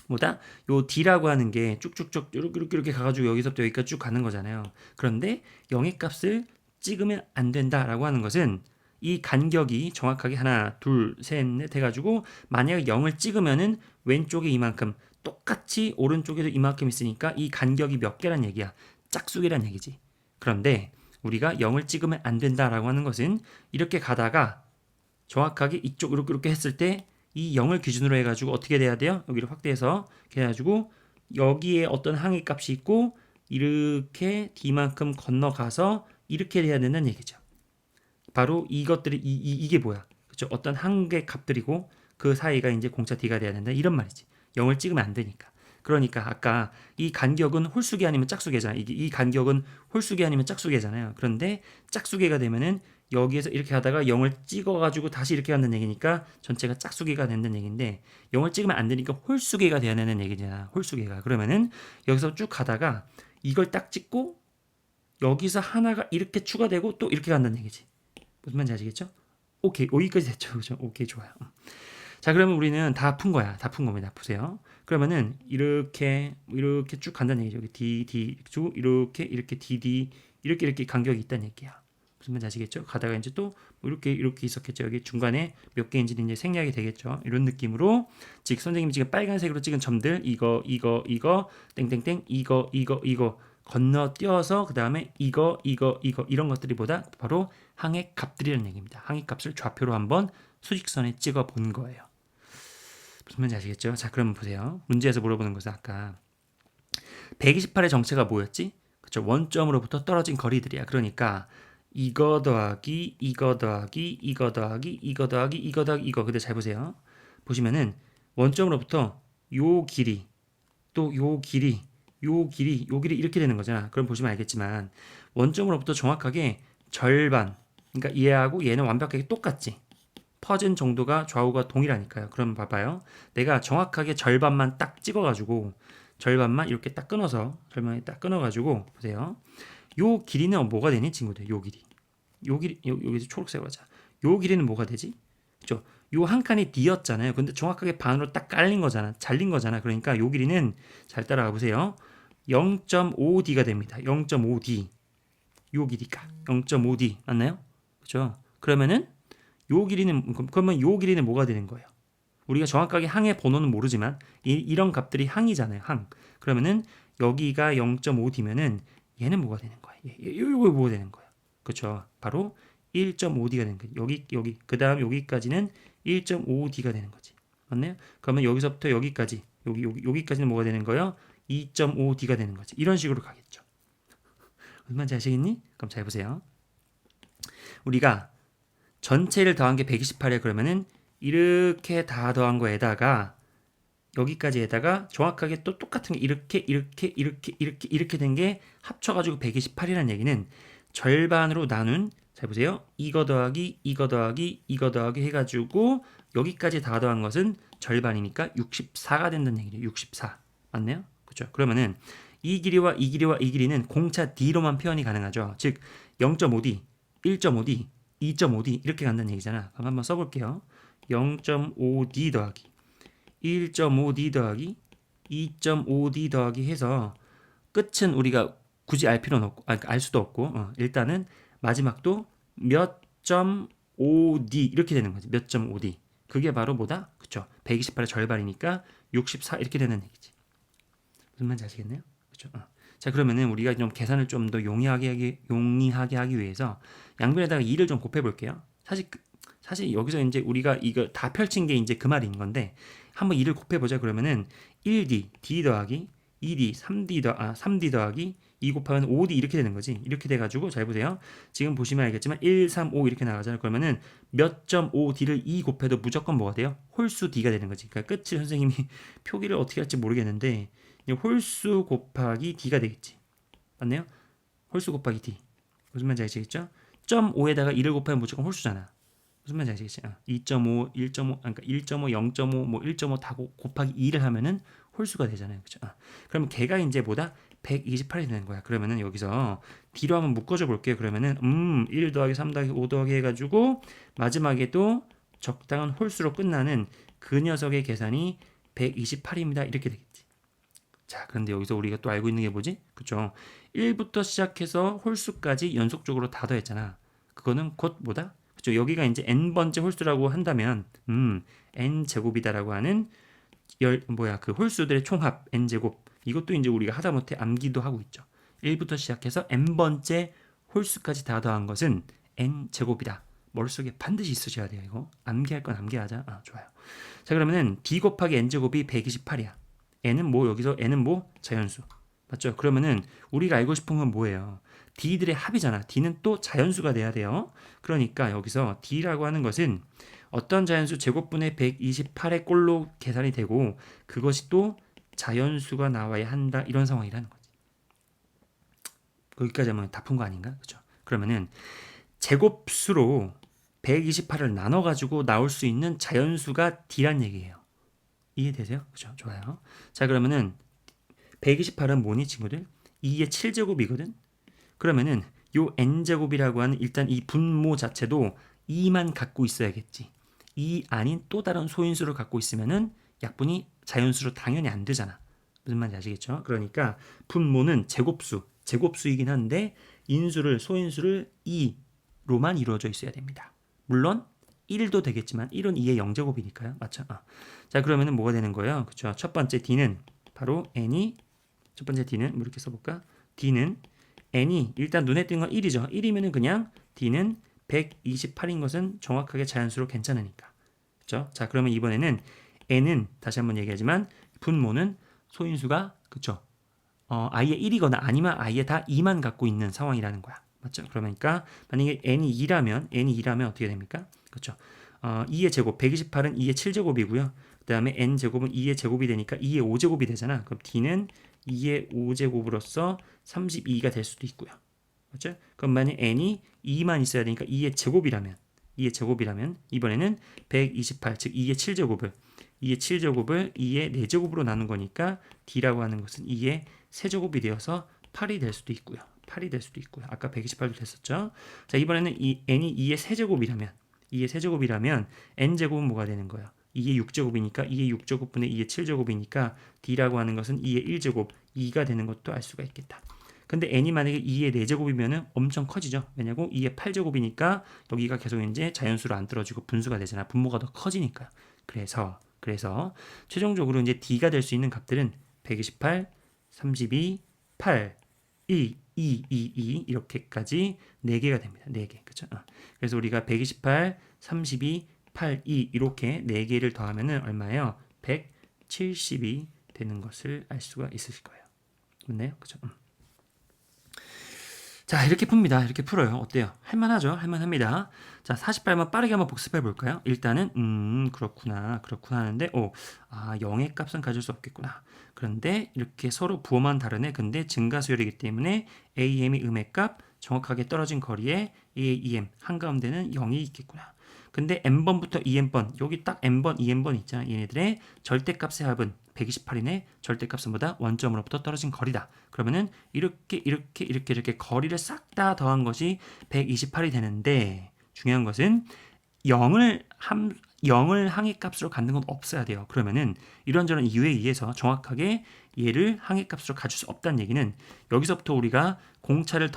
뭐다? 요 D라고 하는 게 쭉쭉쭉 이렇게 가가지고 여기서부터 여기까지 쭉 가는 거잖아요. 그런데 0의 값을 찍으면 안 된다라고 하는 것은 이 간격이 정확하게 하나, 둘, 셋, 넷 해가지고 만약에 0을 찍으면은 왼쪽에 이만큼 똑같이 오른쪽에도 이만큼 있으니까 이 간격이 몇 개란 얘기야? 짝수개란 얘기지. 그런데 우리가 0을 찍으면 안 된다라고 하는 것은 이렇게 가다가 정확하게 이쪽 이렇게 했을 때 이 0을 기준으로 해가지고 어떻게 돼야 돼요? 여기를 확대해서 해가지고 여기에 어떤 항의 값이 있고 이렇게 D만큼 건너가서 이렇게 돼야 된다는 얘기죠. 바로 이것들이 이게 뭐야? 그렇죠? 어떤 한계 값들이고 그 사이가 이제 공차 D가 돼야 된다 이런 말이지. 0을 찍으면 안 되니까. 그러니까 아까 이 간격은 홀수계 아니면 짝수계잖아. 이 간격은 홀수계 아니면 짝수계잖아요. 그런데 짝수계가 되면은 여기에서 이렇게 하다가 0을 찍어가지고 다시 이렇게 간다는 얘기니까 전체가 짝수계가 된다는 얘기인데 0을 찍으면 안 되니까 홀수계가 돼야 되는 얘기잖아. 홀수계가. 그러면은 여기서 쭉 가다가 이걸 딱 찍고 여기서 하나가 이렇게 추가되고 또 이렇게 간다는 얘기지. 무슨 말인지 아시겠죠? 오케이. 여기까지 됐죠. 그죠? 오케이. 좋아요. 자, 그러면 우리는 다 푼 거야. 다 푼 겁니다. 보세요. 그러면은 이렇게 쭉 간다는 얘기죠. 여기 D 쭉 이렇게 DD 이렇게 간격이 있다는 얘기야. 무슨 말인지 아시겠죠? 가다가 이제 또 이렇게 있었겠죠. 여기 중간에 몇 개인지는 이제 생략이 되겠죠. 이런 느낌으로 즉 선생님이 지금 빨간색으로 찍은 점들 이거 땡땡땡 이거 건너뛰어서 그 다음에 이거 이런 것들이 보다 바로 항의 값들이라는 얘기입니다. 항의 값을 좌표로 한번 수직선에 찍어 본 거예요. 무슨 말인지 아시겠죠? 자, 그러면 보세요. 문제에서 물어보는 것은 아까 128의 정체가 뭐였지? 그렇죠. 원점으로부터 떨어진 거리들이야. 그러니까 이거 더하기 이거 더하기 이거 더하기 이거 더하기 이거 더하기 이거. 근데 잘 보세요. 보시면은 원점으로부터 요 길이 또 요 길이 요 길이 이렇게 되는 거잖아. 그럼 보시면 알겠지만 원점으로부터 정확하게 절반. 그러니까 얘하고 얘는 완벽하게 똑같지. 퍼진 정도가 좌우가 동일하니까요. 그럼 봐봐요. 내가 정확하게 절반만 딱 찍어가지고 절반만 이렇게 딱 끊어서 절반에 딱 끊어가지고 보세요. 요 길이는 뭐가 되니 친구들? 요 길이. 여기서 초록색으로 하자. 요 길이는 뭐가 되지? 그죠? 요 한 칸이 D였잖아요. 근데 정확하게 반으로 딱 깔린 거잖아. 잘린 거잖아. 그러니까 요 길이는 잘 따라가 보세요. 0.5D가 됩니다. 0.5D. 요 길이가 0.5D 맞나요? 그죠? 그러면은 그러면 요 길이는 뭐가 되는 거예요? 우리가 정확하게 항의 번호는 모르지만 이런 값들이 항이잖아요. 항. 그러면은 여기가 0.5D면은 얘는 뭐가 되는 거야? 요거 뭐가 되는 거야? 그렇죠? 바로 1.5D가 되는 거예요. 여기 그다음 여기까지는 1.5D가 되는 거지. 맞나요? 그러면 여기서부터 여기까지 여기까지는 뭐가 되는 거예요? 2.5D가 되는 거지. 이런 식으로 가겠죠. 무슨 말인지 아시겠니? 그럼 잘 보세요. 우리가 전체를 더한 게 128이야. 그러면은 이렇게 다 더한 거에다가 여기까지에다가 정확하게 또 똑같은 게 이렇게 된 게 합쳐가지고 128이라는 얘기는 절반으로 나눈 잘 보세요. 이거 더하기 이거 더하기 이거 더하기 해가지고 여기까지 다 더한 것은 절반이니까 64가 된다는 얘기죠. 64 맞나요? 그렇죠. 그러면은 이 길이와 이 길이와 이 길이는 공차 D로만 표현이 가능하죠. 즉 0.5D, 1.5D 2.5D 이렇게 간다는 얘기잖아. 그럼 한번 써볼게요. 0.5D 더하기 1.5D 더하기 2.5D 더하기 해서 끝은 우리가 굳이 알 필요는 없고 알 수도 없고 일단은 마지막도 몇 점 5D 이렇게 되는 거지. 몇 점 5D. 그게 바로 뭐다? 그쵸. 128의 절반이니까 64 이렇게 되는 얘기지. 무슨 말인지 아시겠네요? 그쵸. 자, 그러면은 우리가 좀 계산을 좀 더 용이하게 하기 위해서 양변에다가 2를 좀 곱해 볼게요. 사실 여기서 이제 우리가 이거 다 펼친 게 이제 그 말인 건데 한번 2를 곱해 보자. 그러면은 1D, D 더하기 2D, 3D 더하기 2 곱하면 5D 이렇게 되는 거지. 이렇게 돼가지고 잘 보세요. 지금 보시면 알겠지만 1, 3, 5 이렇게 나가잖아요. 그러면은 몇 점 5D를 2 곱해도 무조건 뭐가 돼요? 홀수 D가 되는 거지. 그러니까 끝을 선생님이 표기를 어떻게 할지 모르겠는데 홀수 곱하기 D가 되겠지. 맞나요? 홀수 곱하기 D. 무슨 말인지 아시겠죠? 0.5에다가 2를 곱하면 무조건 홀수잖아. 무슨 말인지 아시겠지? 2.5, 1.5, 그러니까 1.5, 0.5, 뭐 1.5 다 곱하기 2를 하면은 홀수가 되잖아요. 그죠? 그러면 걔가 이제 뭐다? 128이 되는 거야. 그러면은 여기서 D로 한번 묶어줘 볼게요. 그러면은 1 더하기 3 더하기 5 더하기 해가지고 마지막에도 적당한 홀수로 끝나는 그 녀석의 계산이 128입니다. 이렇게 되겠지. 자, 그런데 여기서 우리가 또 알고 있는 게 뭐지? 그죠? 1부터 시작해서 홀수까지 연속적으로 다 더했잖아. 그거는 곧 뭐다? 그죠? 여기가 이제 n번째 홀수라고 한다면 n 제곱이다라고 하는 그 홀수들의 총합 n 제곱. 이것도 이제 우리가 하다못해 암기도 하고 있죠. 1부터 시작해서 n번째 홀수까지 다 더한 것은 n 제곱이다. 머릿속에 반드시 있으셔야 돼요. 이거 암기할 건 암기하자. 좋아요. 자, 그러면은 d 곱하기 n 제곱이 128이야. n은 뭐 여기서 n은 뭐 자연수 맞죠? 그러면은 우리가 알고 싶은 건 뭐예요? D들의 합이잖아. D는 또 자연수가 돼야 돼요. 그러니까 여기서 D라고 하는 것은 어떤 자연수 제곱분의 128의 꼴로 계산이 되고 그것이 또 자연수가 나와야 한다. 이런 상황이라는 거지. 거기까지 하면 다 푼 거 아닌가? 그죠? 그러면은 제곱수로 128을 나눠가지고 나올 수 있는 자연수가 D란 얘기예요. 이해되세요? 그죠? 좋아요. 자, 그러면은 128은 뭐니, 친구들? 2의 7제곱이거든? 그러면은 요 n제곱이라고 하는 일단 이 분모 자체도 2만 갖고 있어야겠지. 2 아닌 또 다른 소인수를 갖고 있으면은 약분이 자연수로 당연히 안 되잖아. 무슨 말인지 아시겠죠? 그러니까 분모는 제곱수이긴 한데 인수를 소인수를 2로만 이루어져 있어야 됩니다. 물론 1도 되겠지만 1은 2의 0제곱이니까요. 맞죠? 자, 그러면은 뭐가 되는 거예요? 그쵸? 첫 번째 D는 바로 n이 첫 번째 D는 뭐 이렇게 써볼까? D는 n이 일단 눈에 띄는 건 1이죠. 1이면은 그냥 D는 128인 것은 정확하게 자연수로 괜찮으니까. 그렇죠? 자, 그러면 이번에는 n은 다시 한번 얘기하지만 분모는 소인수가 그렇죠? i의 1이거나 아니면 i의 다 2만 갖고 있는 상황이라는 거야. 맞죠? 그러니까 만약에 n이2라면 어떻게 됩니까? 그렇죠? 2의 제곱 128은 2의 7제곱이고요. 그다음에 n 제곱은 2의 제곱이 되니까 2의 5제곱이 되잖아. 그럼 d는 2의 5제곱으로서 32가 될 수도 있고요. 맞죠? 그럼 만약 n이 2만 있어야 되니까 2의 제곱이라면 이번에는 128, 즉 2의 7제곱을 2의 4제곱으로 나눈 거니까 d라고 하는 것은 2의 세제곱이 되어서 8이 될 수도 있고요. 아까 128도 됐었죠. 자, 이번에는 이 n이 2의 세제곱이라면 n제곱은 뭐가 되는 거예요? 2의 6제곱이니까 2의 6제곱분의 2의 7제곱이니까 d라고 하는 것은 2의 1제곱 2가 되는 것도 알 수가 있겠다. 근데 n이 만약에 2의 4제곱이면 엄청 커지죠. 왜냐고 2의 8제곱이니까 여기가 계속 이제 자연수로 안 떨어지고 분수가 되잖아. 분모가 더 커지니까. 그래서 최종적으로 이제 d가 될 수 있는 값들은 128, 32, 8, 1, 2, 2, 2 이렇게까지 4개가 됩니다. 4개. 그죠? 그래서 우리가 128, 32, 8, 2 이렇게 4개를 더하면은 얼마예요? 170이 되는 것을 알 수가 있으실 거예요. 맞나요? 그죠? 자, 이렇게 풉니다. 이렇게 풀어요. 어때요? 할만하죠? 할만합니다. 자, 48번 빠르게 한번 복습해 볼까요? 일단은 그렇구나 하는데 0의 값은 가질 수 없겠구나. 그런데 이렇게 서로 부호만 다르네. 근데 증가수열이기 때문에 AM이 음의 값 정확하게 떨어진 거리에 AEM 한가운데는 0이 있겠구나. 근데 n번부터 2n번 여기 딱 n번, 2n번 있잖아. 얘네들의 절대값의 합은 128이네. 절대값은 뭐다? 원점으로부터 떨어진 거리다. 그러면은 이렇게 거리를 싹 다 더한 것이 128이 되는데 중요한 것은 0을 항의 값으로 갖는 건 없어야 돼요. 그러면은 이런저런 이유에 의해서 정확하게 얘를 항의 값으로 가질 수 없다는 얘기는 여기서부터 우리가 공차를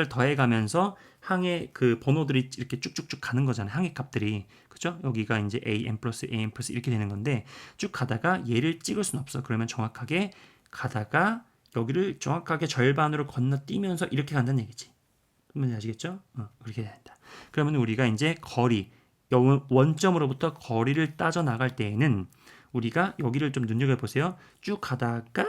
더해 가면서 항의 그 번호들이 이렇게 쭉쭉쭉 가는 거잖아요. 항의 값들이. 그죠? 여기가 이제 an 플러스 이렇게 되는 건데 쭉 가다가 얘를 찍을 수는 없어. 그러면 정확하게 가다가 여기를 정확하게 절반으로 건너뛰면서 이렇게 간다는 얘기지. 뭔지 아시겠죠? 그렇게 된다. 그러면 우리가 이제 원점으로부터 거리를 따져 나갈 때에는 우리가 여기를 좀 눈여겨보세요. 쭉 가다가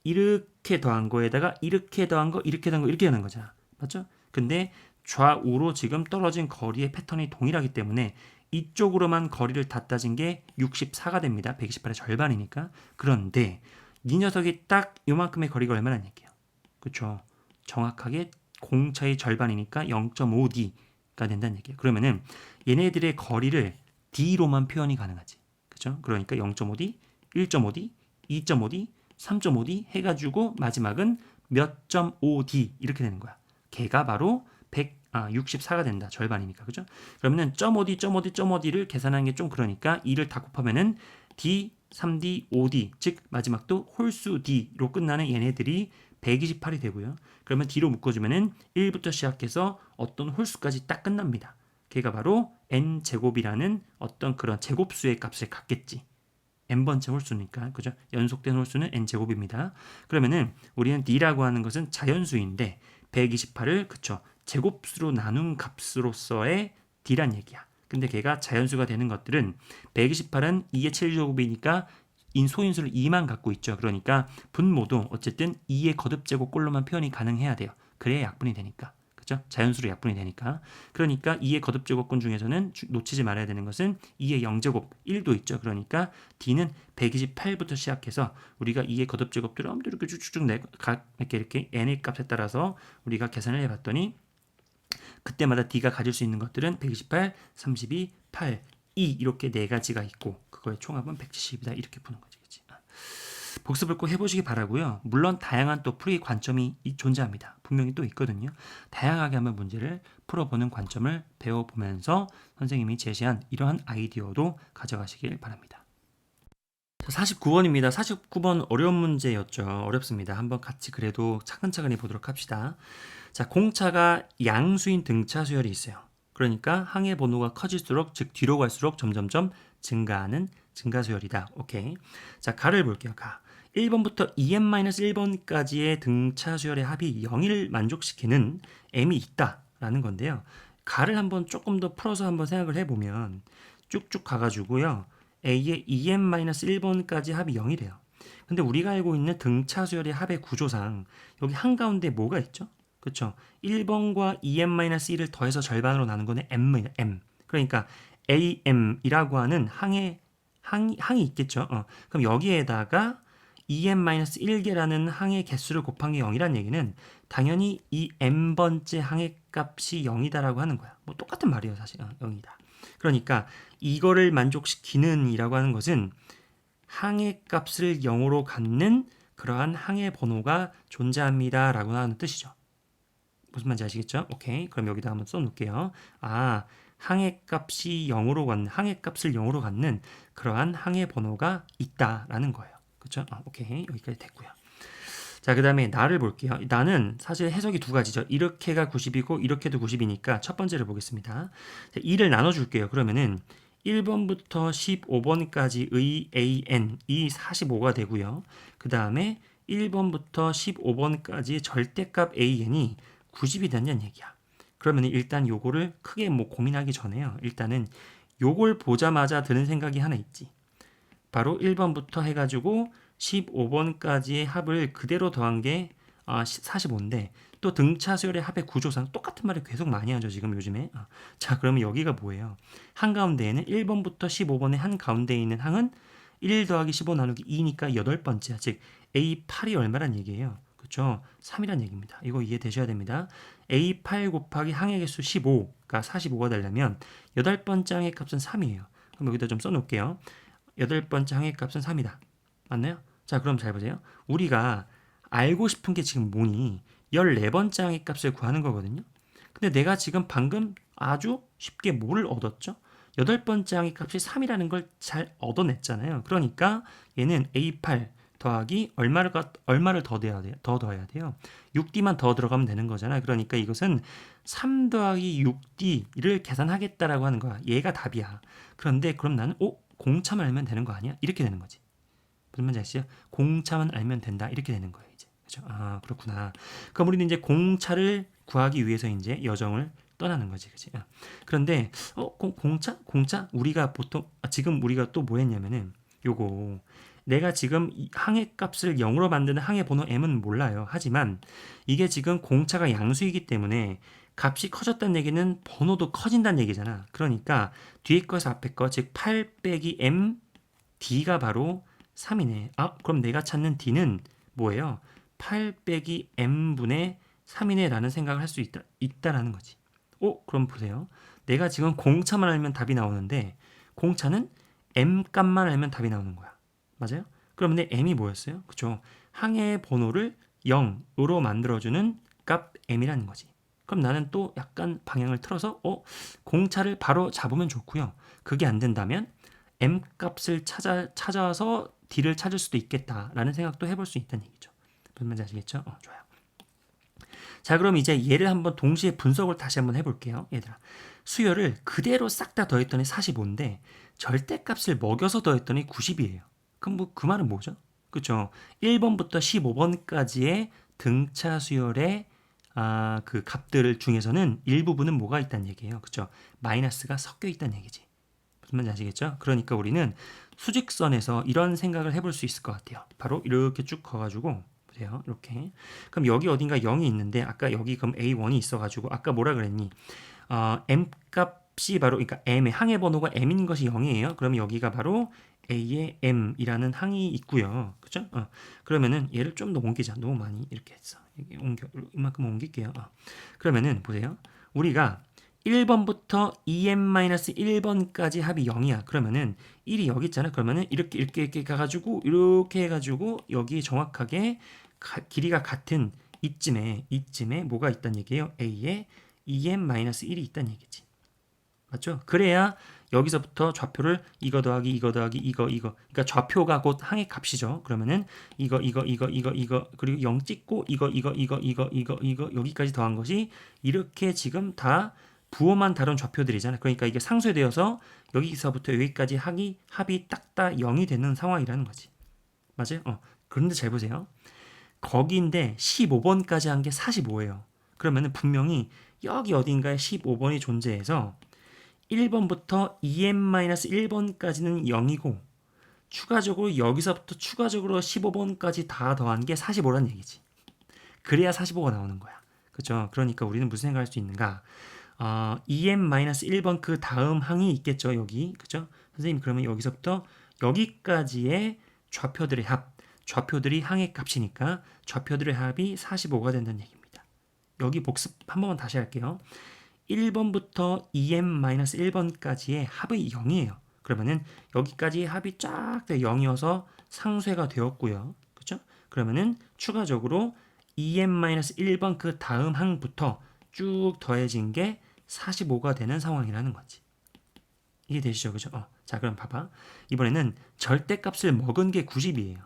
이렇게 더한 거에다가 이렇게 더한 거, 이렇게 더한 거, 이렇게 하는 거잖아. 맞죠? 근데 좌우로 지금 떨어진 거리의 패턴이 동일하기 때문에 이쪽으로만 거리를 다 따진 게 64가 됩니다. 128의 절반이니까. 그런데 이 녀석이 딱 요만큼의 거리가 얼마나 얘기해요. 그렇죠? 정확하게 공차의 절반이니까 0.5d가 된다는 얘기예요. 그러면은 얘네들의 거리를 d로만 표현이 가능하지. 그렇죠? 그러니까 0.5d, 1.5d, 2.5d, 3.5d 해가지고 마지막은 몇 점 5d 이렇게 되는 거야. 걔가 바로 64가 된다. 절반이니까. 그죠? 그러면은 0.5d 계산하는 게 좀 그러니까 2를 다 곱하면은 d, 3d, 5d 즉 마지막도 홀수 d로 끝나는 얘네들이 128이 되고요. 그러면 d로 묶어주면은 1부터 시작해서 어떤 홀수까지 딱 끝납니다. 걔가 바로 n제곱이라는 어떤 그런 제곱수의 값을 갖겠지. n번째 홀수니까. 그죠? 연속된 홀수는 n제곱입니다. 그러면은 우리는 d라고 하는 것은 자연수인데 128을 그쵸? 제곱수로 나눈 값으로서의 d란 얘기야. 근데 걔가 자연수가 되는 것들은 128은 2의 7제곱이니까 소인수를 2만 갖고 있죠. 그러니까 분모도 어쨌든 2의 거듭제곱꼴로만 표현이 가능해야 돼요. 그래야 약분이 되니까. 그죠? 자연수로 약분이 되니까. 그러니까 2의 거듭제곱권 중에서는 놓치지 말아야 되는 것은 2의 0제곱 1도 있죠. 그러니까 D는 128부터 시작해서 우리가 2의 거듭제곱들을 이렇게 쭉쭉 이렇게 n의 값에 따라서 우리가 계산을 해봤더니 그때마다 D가 가질 수 있는 것들은 128, 32, 8, 2 이렇게 네 가지가 있고 그거의 총합은 170이다. 이렇게 푸는 거지. 그치? 복습을 꼭 해보시기 바라고요. 물론 다양한 또 풀이 관점이 존재합니다. 분명히 또 있거든요. 다양하게 한번 문제를 풀어보는 관점을 배워보면서 선생님이 제시한 이러한 아이디어도 가져가시길 바랍니다. 49번입니다. 49번 어려운 문제였죠. 어렵습니다. 한번 같이 그래도 차근차근히 보도록 합시다. 자, 공차가 양수인 등차 수열이 있어요. 그러니까 항의 번호가 커질수록, 즉 뒤로 갈수록 점점점 증가하는 증가 수열이다. 오케이. 자, 가를 볼게요. 가. 1번부터 2n-1번까지의 등차 수열의 합이 0을 만족시키는 m이 있다라는 건데요. 가를 한번 조금 더 풀어서 한번 생각을 해보면 쭉쭉 가가지고요. A의 2n-1번까지 합이 0이래요. 근데 우리가 알고 있는 등차 수열의 합의 구조상 여기 한가운데 뭐가 있죠? 그렇죠? 1번과 2n-1을 더해서 절반으로 나눈 거는 m. 그러니까 am이라고 하는 항이 있겠죠. 그럼 여기에다가 2n-1개라는 항의 개수를 곱한 게 0이란 얘기는 당연히 이 n번째 항의 값이 0이다라고 하는 거야. 뭐 똑같은 말이에요, 사실. 0이다. 그러니까 이거를 만족시키는 이라고 하는 것은 항의 값을 0으로 갖는 그러한 항의 번호가 존재합니다 라고 하는 뜻이죠. 무슨 말인지 아시겠죠? 오케이. 그럼 여기다 한번 써놓을게요. 항의 값이 0으로 갖는, 항의 값을 0으로 갖는 그러한 항의 번호가 있다라는 거예요. 그렇죠? 오케이. 여기까지 됐고요. 자, 그 다음에 나를 볼게요. 나는 사실 해석이 두 가지죠. 이렇게가 90이고 이렇게도 90이니까 첫 번째를 보겠습니다. 자, 2를 나눠줄게요. 그러면은 1번부터 15번까지의 AN이 45가 되고요. 그 다음에 1번부터 15번까지 절대값 AN이 90이 된다는 얘기야. 그러면 일단 요거를 크게 뭐 고민하기 전에요. 일단은 요걸 보자마자 드는 생각이 하나 있지. 바로 1번부터 해가지고 15번까지의 합을 그대로 더한 게 45인데 또 등차 수열의 합의 구조상 똑같은 말을 계속 많이 하죠 지금 요즘에. 자, 그러면 여기가 뭐예요? 한가운데에는 1번부터 15번의 한가운데에 있는 항은 1 더하기 15 나누기 2니까 8번째야. 즉 A8이 얼마란 얘기예요? 그렇죠? 3이란 얘기입니다. 이거 이해되셔야 됩니다. A8 곱하기 항의 개수 15가 45가 되려면 8번째 항의 값은 3이에요. 그럼 여기다 좀 써놓을게요. 8번째 항의 값은 3이다. 맞나요? 자, 그럼 잘 보세요. 우리가 알고 싶은 게 지금 뭐니? 14번째 항의 값을 구하는 거거든요. 근데 내가 지금 방금 아주 쉽게 뭐를 얻었죠? 8번째 항의 값이 3이라는 걸 잘 얻어냈잖아요. 그러니까 얘는 A8 더하기 얼마를 더 더해야 돼요? 6D만 더 들어가면 되는 거잖아요. 그러니까 이것은 3 더하기 6D를 계산하겠다라고 하는 거야. 얘가 답이야. 그런데 그럼 나는 공차만 알면 되는 거 아니야? 이렇게 되는 거지. 무슨 말인지 아시죠? 공차만 알면 된다. 이렇게 되는 거예요, 이제. 그렇죠? 그렇구나. 그럼 우리는 이제 공차를 구하기 위해서 이제 여정을 떠나는 거지. 그치? 그런데 공차? 우리가 보통 지금 우리가 또 뭐 했냐면은 요거 내가 지금 이 항의 값을 0으로 만드는 항의 번호 m은 몰라요. 하지만 이게 지금 공차가 양수이기 때문에 값이 커졌다는 얘기는 번호도 커진다는 얘기잖아. 그러니까 뒤에 거에서 앞에 거, 즉 8 빼기 m d가 바로 3이네. 그럼 내가 찾는 d는 뭐예요? 8 빼기 m분의 3이네 라는 생각을 할 수 있다라는 거지. 그럼 보세요. 내가 지금 공차만 알면 답이 나오는데 공차는 m 값만 알면 답이 나오는 거야. 맞아요? 그럼 내 m이 뭐였어요? 그쵸? 항의 번호를 0으로 만들어주는 값 m이라는 거지. 그럼 나는 또 약간 방향을 틀어서 공차를 바로 잡으면 좋고요. 그게 안 된다면 m 값을 찾아서 d를 찾을 수도 있겠다라는 생각도 해볼 수 있다는 얘기죠. 무슨 말인지 아시겠죠? 좋아요. 자, 그럼 이제 얘를 한번 동시에 분석을 다시 한번 해볼게요. 얘들아, 수열을 그대로 싹 다 더했더니 45인데 절대값을 먹여서 더했더니 90이에요. 그럼 그 말은 뭐죠? 그쵸? 1번부터 15번까지의 등차 수열의 그 값들 중에서는 일부분은 뭐가 있다는 얘기예요. 그쵸? 마이너스가 섞여 있다는 얘기지. 무슨 말인지 아시겠죠? 그러니까 우리는 수직선에서 이런 생각을 해볼 수 있을 것 같아요. 바로 이렇게 쭉 가가지고 보세요. 이렇게. 그럼 여기 어딘가 0이 있는데 아까 여기 그럼 A1이 있어가지고 아까 뭐라 그랬니? M 값이 바로 그러니까 M의 항의 번호가 M인 것이 0이에요. 그러면 여기가 바로 A의 M이라는 항이 있고요. 그죠? 그러면은 얘를 좀 더 옮기자. 너무 많이 이렇게 했어. 이렇게 이만큼 옮길게요. 그러면은 보세요. 우리가 1번부터 2n-1번까지 합이 0이야. 그러면은 1이 여기 있잖아. 그러면은 이렇게 가가지고 이렇게 해가지고 여기 정확하게 길이가 같은 이쯤에 뭐가 있단 얘기예요? A에 2n-1이 있단 얘기지. 맞죠? 그래야 여기서부터 좌표를 이거 더하기 이거 더하기 이거 그러니까 좌표가 곧 항의 값이죠. 그러면은 이거 그리고 0 찍고 이거 여기까지 더한 것이 이렇게 지금 다 부호만 다룬 좌표들이잖아. 그러니까 이게 상쇄되어서 여기서부터 여기까지 합이 딱 다 0이 되는 상황이라는 거지. 맞아요? 그런데 잘 보세요. 거기인데 15번까지 한 게 45예요. 그러면은 분명히 여기 어딘가에 15번이 존재해서 1번부터 2n-1번까지는 0이고 추가적으로 여기서부터 추가적으로 15번까지 다 더한 게 45란 얘기지. 그래야 45가 나오는 거야. 그렇죠? 그러니까 우리는 무슨 생각할 수 있는가? 2n-1번 그 다음 항이 있겠죠. 여기. 그죠? 선생님 그러면 여기서부터 여기까지의 좌표들의 합, 좌표들이 항의 값이니까 좌표들의 합이 45가 된다는 얘기입니다. 여기 복습 한 번만 다시 할게요. 1번부터 2n-1번까지의 합이 0이에요. 그러면은 여기까지 합이 쫙 0이어서 상쇄가 되었고요. 그렇죠? 그러면은 추가적으로 2n-1번 그 다음 항부터 쭉 더해진 게 45가 되는 상황이라는 거지. 이게 되시죠? 그죠? 자, 그럼 봐봐. 이번에는 절대값을 먹은 게 90이에요.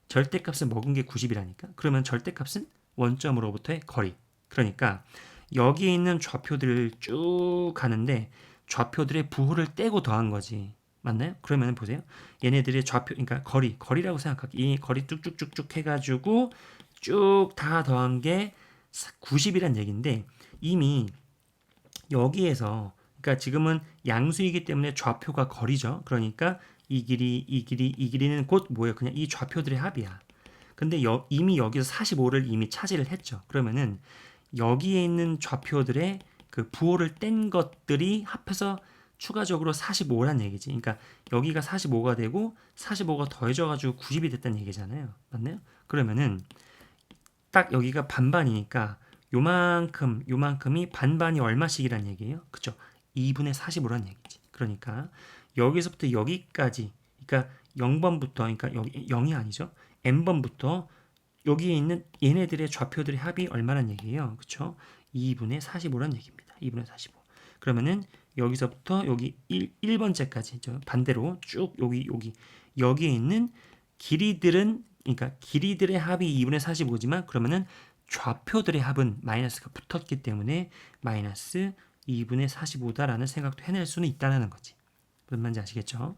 절대값을 먹은 게 90이라니까. 그러면 절대값은 원점으로부터의 거리. 그러니까 여기에 있는 좌표들을 쭉 가는데 좌표들의 부호를 떼고 더한 거지. 맞나요? 그러면 보세요. 얘네들의 좌표, 그러니까 거리라고 생각할게. 이 거리 쭉쭉쭉쭉 해가지고 쭉 다 더한 게 90이란 얘기인데 이미 여기에서 그러니까 지금은 양수이기 때문에 좌표가 거리죠. 그러니까 이 길이는 곧 뭐예요? 그냥 이 좌표들의 합이야. 근데 이미 여기서 45를 이미 차지를 했죠. 그러면은 여기에 있는 좌표들의 그 부호를 뗀 것들이 합해서 추가적으로 45란 얘기지. 그러니까 여기가 45가 되고 45가 더해져가지고 90이 됐다는 얘기잖아요. 맞나요? 그러면은 딱 여기가 반반이니까 요만큼이 반반이 얼마씩이란 얘기예요? 그쵸? 2분의 45란 얘기지. 그러니까 여기서부터 여기까지 그러니까 0번부터 그러니까 여기 0이 아니죠. n번부터 여기에 있는 얘네들의 좌표들의 합이 얼마란 얘기예요? 그쵸? 2분의 45란 얘기입니다. 2분의 45. 그러면은 여기서부터 여기 1번째까지 반대로 쭉 여기에 있는 길이들은 그러니까 길이들의 합이 2분의 45지만 그러면은 좌표들의 합은 마이너스가 붙었기 때문에 마이너스 2분의 45다라는 생각도 해낼 수는 있다는 거지. 무슨 말인지 아시겠죠?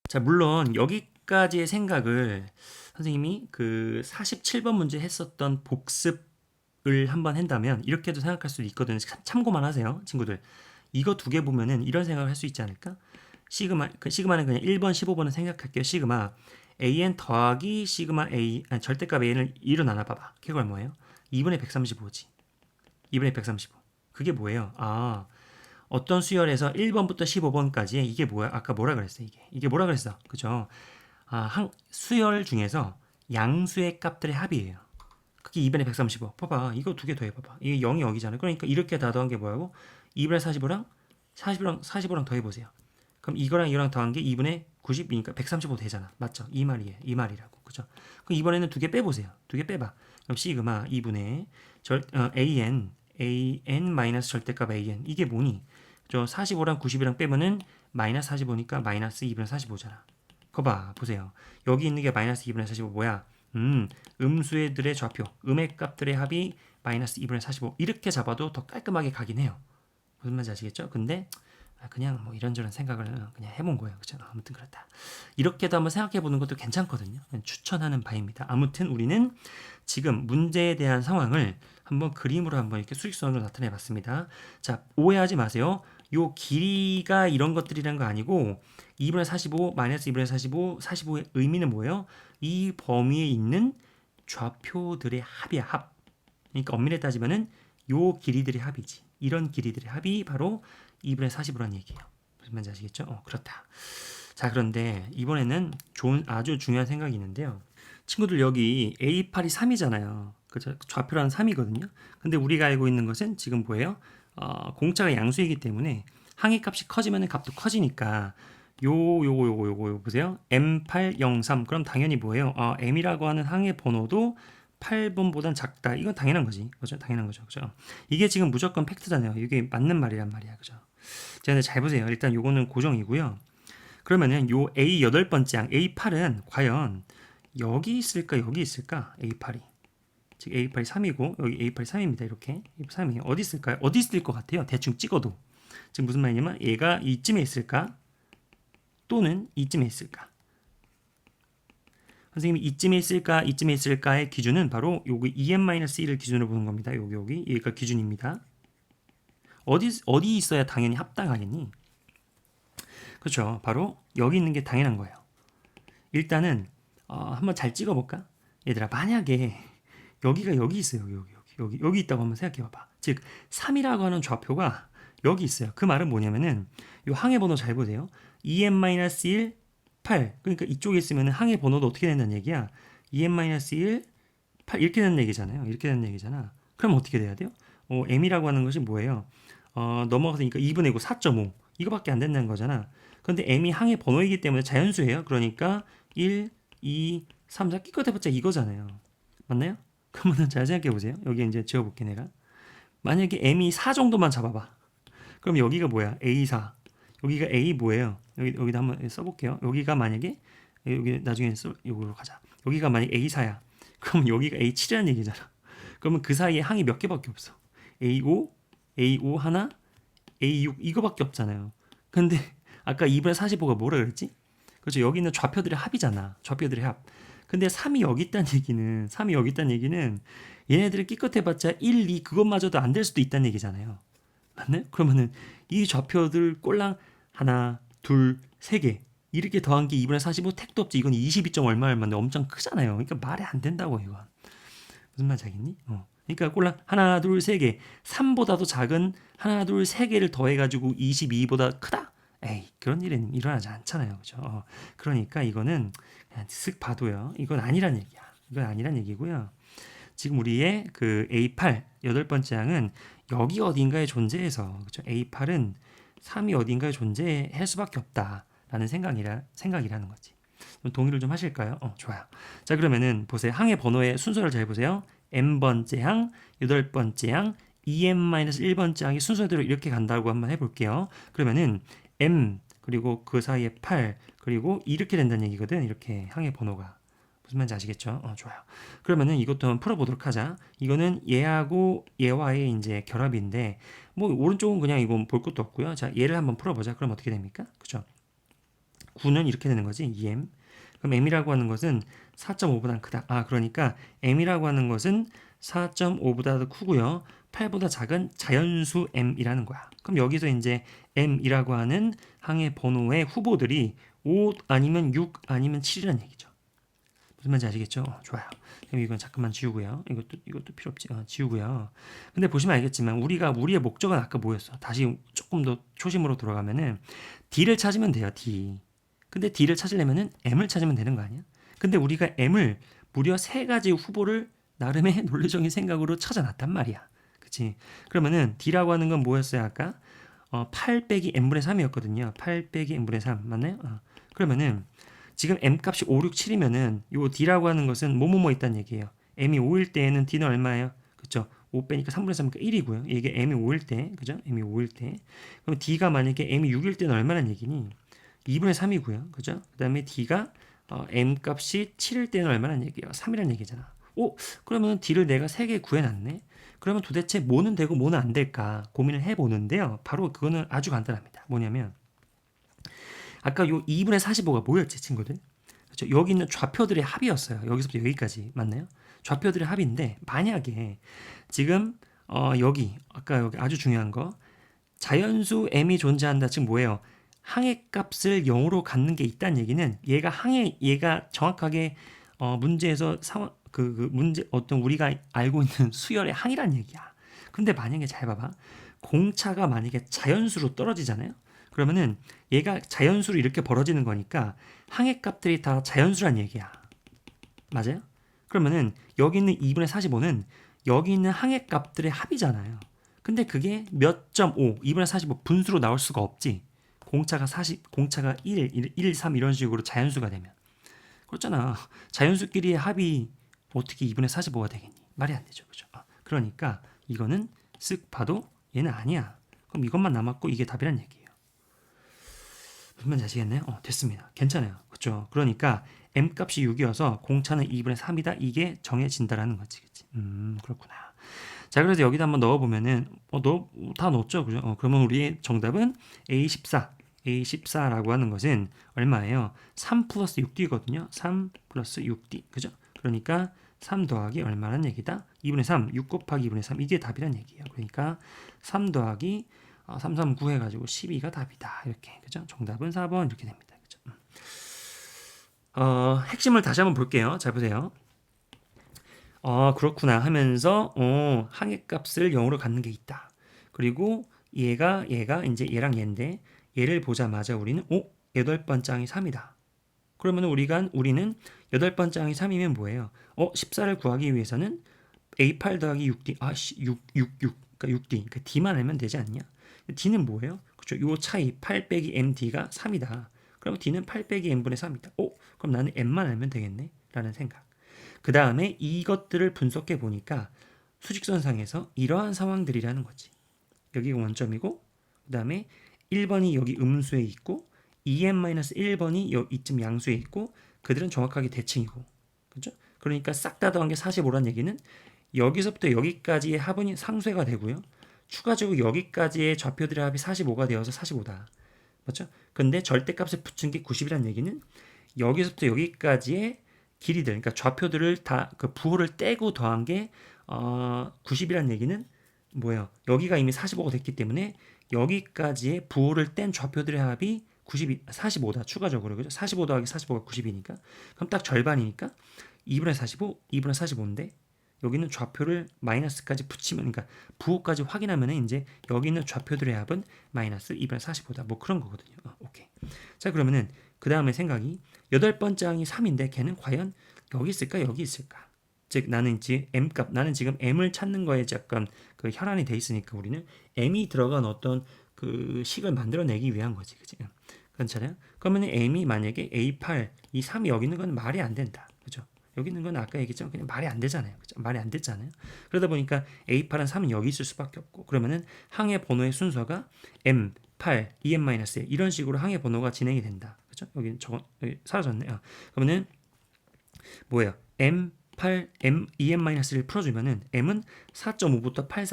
자, 물론 여기까지의 생각을 선생님이 그 47번 문제 했었던 복습을 한번 한다면 이렇게도 생각할 수도 있거든요. 참고만 하세요, 친구들. 이거 두 개 보면은 이런 생각을 할 수 있지 않을까? 시그마는 그냥 1번, 15번은 생각할게요. 시그마 an 더하기 시그마 a 절대값 an을 2로 나눠봐봐. 그게 뭐예요? 2분의 135지. 2분의 135. 그게 뭐예요? 어떤 수열에서 1번부터 15번까지 이게 뭐야? 아까 뭐라 그랬어? 이게 뭐라 그랬어? 그죠? 수열 중에서 양수의 값들의 합이에요. 그게 2분의 135. 봐봐. 이거 두 개 더해봐봐. 이게 0이 여기잖아요. 그러니까 이렇게 다 더한 게 뭐라고? 2분의 45랑 더해보세요. 그럼 이거랑 더한 게 2분의 90이니까 135 되잖아. 맞죠? 이 말이라고. 그죠? 그럼 이번에는 두 개 빼보세요. 두 개 빼봐. 그럼 시그마 2분의 an 마이너스 절대값 an. 이게 뭐니? 45랑 90이랑 빼면은 마이너스 45니까 마이너스 2분의 45잖아. 그거 봐. 보세요. 여기 있는 게 마이너스 2분의 45 뭐야? 음수들의 좌표, 음의 값들의 합이 마이너스 2분의 45. 이렇게 잡아도 더 깔끔하게 가긴 해요. 무슨 말인지 아시겠죠? 근데 그냥 뭐 이런저런 생각을 그냥 해본 거예요. 그죠? 아무튼 그렇다. 이렇게도 한번 생각해 보는 것도 괜찮거든요. 추천하는 바입니다. 아무튼 우리는 지금 문제에 대한 상황을 한번 그림으로 한번 이렇게 수직선으로 나타내 봤습니다. 자, 오해하지 마세요. 요 길이가 이런 것들이란 거 아니고 2분의 45 마이너스 2분의 45 45의 의미는 뭐예요? 이 범위에 있는 좌표들의 합이야, 합. 그러니까 엄밀히 따지면은 요 길이들의 합이지. 이런 길이들의 합이 바로 2분의 45라는 얘기예요. 무슨 말인지 아시겠죠? 그렇다. 자, 그런데 이번에는 아주 중요한 생각이 있는데요. 친구들 여기 A8이 3이잖아요. 그죠? 좌표란 3이거든요. 근데 우리가 알고 있는 것은 지금 뭐예요? 공차가 양수이기 때문에 항의 값이 커지면 값도 커지니까 요거 보세요. M803 그럼 당연히 뭐예요? M이라고 하는 항의 번호도 8번보단 작다. 이건 당연한 거지. 그죠? 당연한 거죠. 그죠? 이게 지금 무조건 팩트잖아요. 이게 맞는 말이란 말이야. 그죠? 자, 근데 잘 보세요. 일단 요거는 고정이고요. 그러면은 요 A 8번째 항 A8은 과연 여기 있을까? 여기 있을까? A8이. 즉 A8이 3이고 여기 A8이 3입니다. 이렇게. A8이 3이 어디 있을까요? 어디 있을 것 같아요? 대충 찍어도. 지금 무슨 말이냐면 얘가 이쯤에 있을까? 또는 이쯤에 있을까? 선생님이 이쯤에 있을까? 이쯤에 있을까의 기준은 바로 여기 EM-1을 기준으로 보는 겁니다. 여기 얘가 기준입니다. 어디 있어야 당연히 합당하겠니? 그렇죠. 바로 여기 있는 게 당연한 거예요. 일단은 한번 잘 찍어볼까? 얘들아, 만약에 여기가 여기 있어요. 여기 있다고 한번 생각해봐봐. 즉 3이라고 하는 좌표가 여기 있어요. 그 말은 뭐냐면은 이 항해 번호 잘 보세요. EM-1 8. 그러니까 이쪽에 있으면 항해 번호도 어떻게 된다는 얘기야? EM-1 8 이렇게 되는 얘기잖아요. 이렇게 되는 얘기잖아. 그럼 어떻게 돼야 돼요? M이라고 하는 것이 뭐예요? 넘어가서니까 2분의 9 4.5 이거밖에 안 된다는 거잖아. 그런데 M이 항의 번호이기 때문에 자연수예요. 그러니까 1, 2, 3, 4 끼껏 해봤자 이거잖아요. 맞나요? 그러면 잘 생각해 보세요. 여기 이제 지워볼게 내가. 만약에 M이 4 정도만 잡아봐. 그럼 여기가 뭐야? A4. 여기가 A 뭐예요? 여기다 한번 써볼게요. 여기가 만약에 여기 나중에 여기로 가자. 여기가 만약 A4야. 그럼 여기가 A7이라는 얘기잖아. 그러면 그 사이에 항이 몇 개밖에 없어. A5, A5 하나, A6 이거밖에 없잖아요. 근데 아까 2분의 45가 뭐라 그랬지? 그렇죠. 여기 있는 좌표들의 합이잖아. 좌표들의 합. 근데 3이 여기 있다는 얘기는 얘네들을 끼껏 해봤자 1, 2 그것마저도 안 될 수도 있다는 얘기잖아요. 맞나요? 그러면은 이 좌표들 꼴랑 하나, 둘, 세 개 이렇게 더한 게 2분의 45 택도 없지. 이건 22점 얼마인데 엄청 크잖아요. 그러니까 말이 안 된다고 이건. 무슨 말인지 알겠니? 그러니까 꼴랑 하나, 둘, 세 개. 3보다도 작은 하나, 둘, 세 개를 더해가지고 22보다 크다? 에이, 그런 일은 일어나지 않잖아요. 그죠? 그러니까 이거는 그냥 쓱 봐도요. 이건 아니란 얘기야. 이건 아니란 얘기고요. 지금 우리의 그 A8 8번째 항은 여기 어딘가에 존재해서 그렇죠? A8은 3이 어딘가에 존재할 수밖에 없다라는 생각이라는 거지. 동의를 좀 하실까요? 좋아요. 자, 그러면은 보세요. 항의 번호의 순서를 잘 보세요. M번째 항, 8번째 항, EM-1번째 항이 순서대로 이렇게 간다고 한번 해볼게요. 그러면은 M 그리고 그 사이에 8 그리고 이렇게 된다는 얘기거든. 이렇게 항의 번호가. 무슨 말인지 아시겠죠? 좋아요. 그러면은 이것도 한번 풀어보도록 하자. 이거는 얘하고 얘와의 이제 결합인데, 뭐, 오른쪽은 그냥 이건 볼 것도 없고요. 자, 얘를 한번 풀어보자. 그럼 어떻게 됩니까? 그죠? 9는 이렇게 되는 거지. 2M. 그럼 M이라고 하는 것은 4.5보다 크다. 그러니까 M이라고 하는 것은 4.5보다 더 크고요. 8보다 작은 자연수 M이라는 거야. 그럼 여기서 이제 M이라고 하는 항의 번호의 후보들이 5 아니면 6 아니면 7이라는 얘기죠. 무슨 말인지 아시겠죠? 좋아요. 그럼 이건 잠깐만 지우고요. 이것도 필요 없지. 지우고요. 근데 보시면 알겠지만 우리의 목적은 아까 뭐였어? 다시 조금 더 초심으로 돌아가면은 D를 찾으면 돼요. D. 근데 D를 찾으려면은 M을 찾으면 되는 거 아니야? 근데 우리가 M을 무려 3가지 후보를 나름의 논리적인 생각으로 찾아놨단 말이야. 그치? 그러면은 D라고 하는 건 뭐였어요? 아까 8 빼기 N분의 3이었거든요. 8 빼기 N분의 3 맞나요? 그러면은 지금 M 값이 5, 6, 7이면은 요 D라고 하는 것은 뭐뭐뭐 있다는 얘기예요. M이 5일 때에는 D는 얼마예요? 그쵸? 5 빼니까 3분의 3이니까 1이고요. 이게 M이 5일 때, 그죠? M이 5일 때. 그럼 D가 만약에 M이 6일 때는 얼마나 얘기니? 2분의 3이고요. 그죠? 그 다음에 D가 M 값이 7일 때는 얼마나 얘기예요? 3이라는 얘기잖아. 그러면 D를 내가 3개 구해놨네? 그러면 도대체 뭐는 되고 뭐는 안 될까 고민을 해보는데요. 바로 그거는 아주 간단합니다. 뭐냐면 아까 요 2분의 45가 뭐였지, 친구들? 그렇죠? 여기 있는 좌표들의 합이었어요. 여기서부터 여기까지 맞나요? 좌표들의 합인데 만약에 지금 여기 아까 여기 아주 중요한 거 자연수 m이 존재한다. 즉 뭐예요? 항의 값을 0으로 갖는 게 있다는 얘기는 얘가 정확하게 문제에서 상황 그 문제 어떤 우리가 알고 있는 수열의 항이란 얘기야. 근데 만약에 잘 봐봐. 공차가 만약에 자연수로 떨어지잖아요. 그러면은 얘가 자연수로 이렇게 벌어지는 거니까 항의 값들이 다 자연수란 얘기야. 맞아요? 그러면은 여기 있는 2분의 45는 여기 있는 항의 값들의 합이잖아요. 근데 그게 몇 점 5, 2분의 45 분수로 나올 수가 없지. 공차가 1, 3 이런 식으로 자연수가 되면. 그렇잖아. 자연수끼리의 합이 어떻게 2분의 45가 되겠니? 말이 안 되죠. 그죠? 그러니까 이거는 쓱 봐도 얘는 아니야. 그럼 이것만 남았고 이게 답이란 얘기예요. 무슨 말인지 아시겠네요? 됐습니다. 괜찮아요. 그렇죠? 그러니까 m값이 6이어서 공차는 2분의 3이다. 이게 정해진다라는 거지. 그치? 그렇구나. 자, 그래서 여기다 한번 넣어보면은 다 넣었죠. 그죠? 그러면 우리의 정답은 A14라고 하는 것은 얼마예요? 3 플러스 6D거든요. 3 플러스 6D. 그죠? 그러니까 3 더하기 얼마란 얘기다? 2분의 3, 6 곱하기 2분의 3. 이게 답이란 얘기예요. 그러니까 3 더하기 3, 3, 9 해가지고 12가 답이다. 이렇게. 그죠? 정답은 4번 이렇게 됩니다. 그죠? 핵심을 다시 한번 볼게요. 잘 보세요. 그렇구나 하면서 항의 값을 0으로 갖는 게 있다. 그리고 얘가 이제 얘랑 얘인데 얘를 보자마자 우리는 8번째 항이 3이다. 그러면 우리는 8번째 항이 3이면 뭐예요? 14를 구하기 위해서는 A8 더하기 6D 6 그러니까 6D 그러니까 D만 알면 되지 않냐? D는 뭐예요? 그렇죠. 요 차이 8 빼기 MD가 3이다. 그럼 D는 8 빼기 M분의 3이다. 그럼 나는 M만 알면 되겠네? 라는 생각. 그 다음에 이것들을 분석해 보니까 수직선상에서 이러한 상황들이라는 거지. 여기가 원점이고 그 다음에 1번이 여기 음수에 있고 2n-1번이 이쯤 양수에 있고 그들은 정확하게 대칭이고 그죠? 그러니까 싹 다 더한 게 45란 얘기는 여기서부터 여기까지의 합은 상쇄가 되고요. 추가적으로 여기까지의 좌표들의 합이 45가 되어서 45다. 맞죠? 근데 절대값을 붙인 게 90이란 얘기는 여기서부터 여기까지의 길이들, 그러니까 좌표들을 다 그 부호를 떼고 더한 게 90이란 얘기는 뭐예요? 여기가 이미 45가 됐기 때문에 여기까지의 부호를 뗀 좌표들의 합이 45다. 추가적으로 그죠? 45 더하기 45가 90이니까 그럼 딱 절반이니까 2분의 45, 2분의 45인데 여기는 좌표를 마이너스까지 붙이면 그러니까 부호까지 확인하면 이제 여기 있는 좌표들의 합은 마이너스 2분의 45다. 뭐 그런 거거든요. 오케이. 자, 그러면은 그 다음에 생각이 8번째 항이 3인데 걔는 과연 여기 있을까 여기 있을까? 즉 나는 지금 m을 찾는 거에 약간 그 혈안이 돼 있으니까 우리는 m이 들어간 어떤 그 식을 만들어내기 위한 거지, 그지? 괜찮아요? 그러면 m이 만약에 a8 이 3이 여기 있는 건 말이 안 된다, 그죠? 여기 있는 건 아까 얘기했지만 그냥 말이 안 되잖아요, 그죠? 말이 안 됐잖아요. 그러다 보니까 a8은 3은 여기 있을 수밖에 없고 그러면은 항의 번호의 순서가 m 8, 2n-1 이런 식으로 항의 번호가 진행이 된다. 그죠? 여기 사라졌네요. 그러면은 뭐예요? m 8, m 2n-1를 풀어주면은 m은 4.5부터 8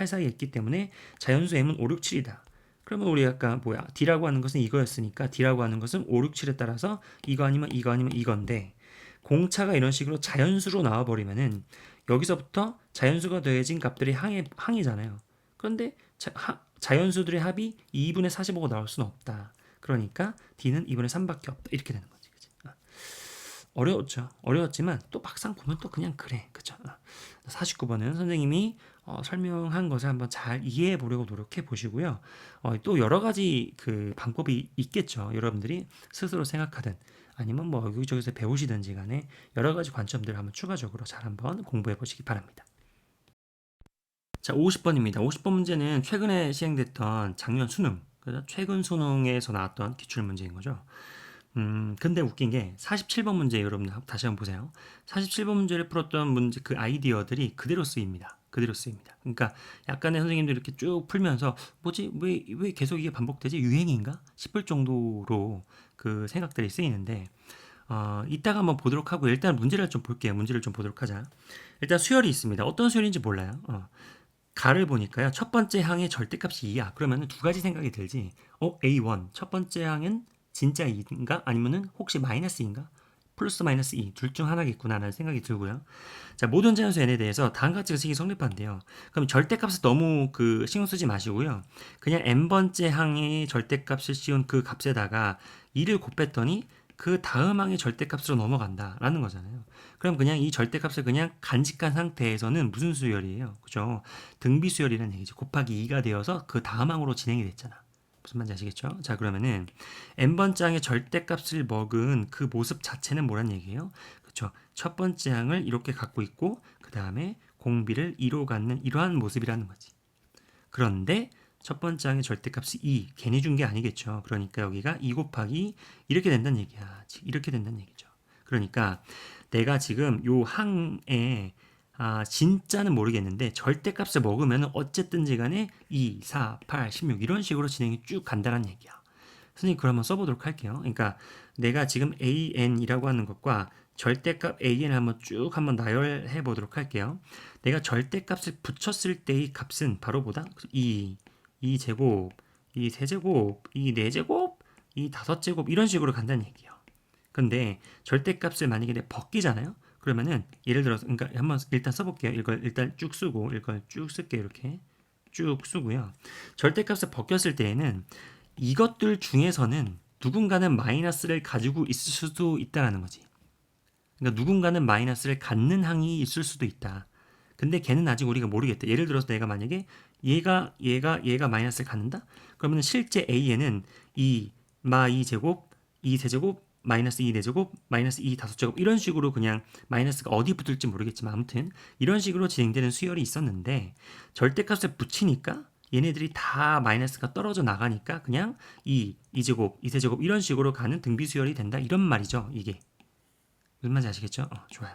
사이에 있기 때문에 자연수 m은 5, 6, 7이다. 그러면 우리 아까 D라고 하는 것은 이거였으니까 D라고 하는 것은 5, 6, 7에 따라서 이거 아니면 이건데 공차가 이런 식으로 자연수로 나와버리면은 여기서부터 자연수가 더해진 값들이 항이잖아요. 그런데 자연수들의 합이 2분의 45가 나올 수는 없다. 그러니까 D는 2분의 3밖에 없다. 이렇게 되는 거지. 그치? 어려웠죠. 어려웠지만 또 막상 보면 또 그냥 그래. 그쵸? 49번은 선생님이 설명한 것을 한번 잘 이해해 보려고 노력해 보시고요. 또 여러 가지 그 방법이 있겠죠. 여러분들이 스스로 생각하든 아니면 뭐 여기저기서 배우시든지 간에 여러 가지 관점들을 한번 추가적으로 잘 한번 공부해 보시기 바랍니다. 자, 50번입니다. 50번 문제는 최근에 시행됐던 작년 수능, 그래서 최근 수능에서 나왔던 기출 문제인 거죠. 근데 웃긴 게 47번 문제 여러분들 다시 한번 보세요. 47번 문제를 풀었던 문제 그 아이디어들이 그대로 쓰입니다. 그대로 쓰입니다. 그러니까 약간의 선생님들이 이렇게 쭉 풀면서 뭐지? 왜 계속 이게 반복되지? 유행인가? 싶을 정도로 그 생각들이 쓰이는데 이따가 한번 보도록 하고 일단 문제를 좀 볼게요. 문제를 좀 보도록 하자. 일단 수열이 있습니다. 어떤 수열인지 몰라요. 가를 보니까요. 첫 번째 항의 절대값이 2야. 그러면 두 가지 생각이 들지. A1 첫 번째 항은 진짜 2인가? 아니면은 혹시 마이너스인가? 플러스 마이너스 2 둘 중 하나겠구나라는 생각이 들고요. 자, 모든 자연수 n에 대해서 다음과 같이 식이 성립한대요. 그럼 절대값을 너무 신경 쓰지 마시고요. 그냥 n번째 항의 절대값을 씌운 그 값에다가 2를 곱했더니 그 다음 항의 절대값으로 넘어간다라는 거잖아요. 그럼 그냥 이 절대값을 그냥 간직한 상태에서는 무슨 수열이에요? 그죠? 등비 수열이라는 얘기죠. 곱하기 2가 되어서 그 다음 항으로 진행이 됐잖아. 무슨 말인지 아시겠죠? 자, 그러면은 n번째 항의 절대값을 먹은 그 모습 자체는 뭐란 얘기예요? 그렇죠. 첫 번째 항을 이렇게 갖고 있고 그 다음에 공비를 2로 갖는 이러한 모습이라는 거지. 그런데 첫 번째 항의 절대값이 2, 괜히 준 게 아니겠죠. 그러니까 여기가 2 곱하기 이렇게 된다는 얘기야. 이렇게 된다는 얘기죠. 그러니까 내가 지금 요 항에 진짜는 모르겠는데 절대값을 먹으면 어쨌든지 간에 2, 4, 8, 16 이런 식으로 진행이 쭉 간다는 얘기야. 선생님 그럼 한번 써보도록 할게요. 그러니까 내가 지금 an이라고 하는 것과 절대값 an을 한번 나열해 보도록 할게요. 내가 절대값을 붙였을 때의 값은 바로 보다 2 제곱, 2 세제곱, 2 네제곱, 2 5제곱 이런 식으로 간다는 얘기예요. 근데 절대값을 만약에 내가 벗기잖아요. 그러면은 예를 들어서 그러니까 한번 일단 써볼게요. 이걸 일단 쭉 쓰고 이걸 쭉 쓸게요. 이렇게 쭉 쓰고요. 절대값을 벗겼을 때에는 이것들 중에서는 누군가는 마이너스를 가지고 있을 수도 있다라는 거지. 그러니까 누군가는 마이너스를 갖는 항이 있을 수도 있다. 근데 걔는 아직 우리가 모르겠다. 예를 들어서 내가 만약에 얘가 마이너스를 갖는다? 그러면 실제 A에는 2 제곱, 2 세제곱, 마이너스 2 4제곱, 마이너스 2 5제곱 이런 식으로 그냥 마이너스가 어디 붙을지 모르겠지만 아무튼 이런 식으로 진행되는 수열이 있었는데 절대값을 붙이니까 얘네들이 다 마이너스가 떨어져 나가니까 그냥 2제곱, 2세제곱 이런 식으로 가는 등비 수열이 된다 이런 말이죠. 이게 무슨 말인지 아시겠죠? 좋아요.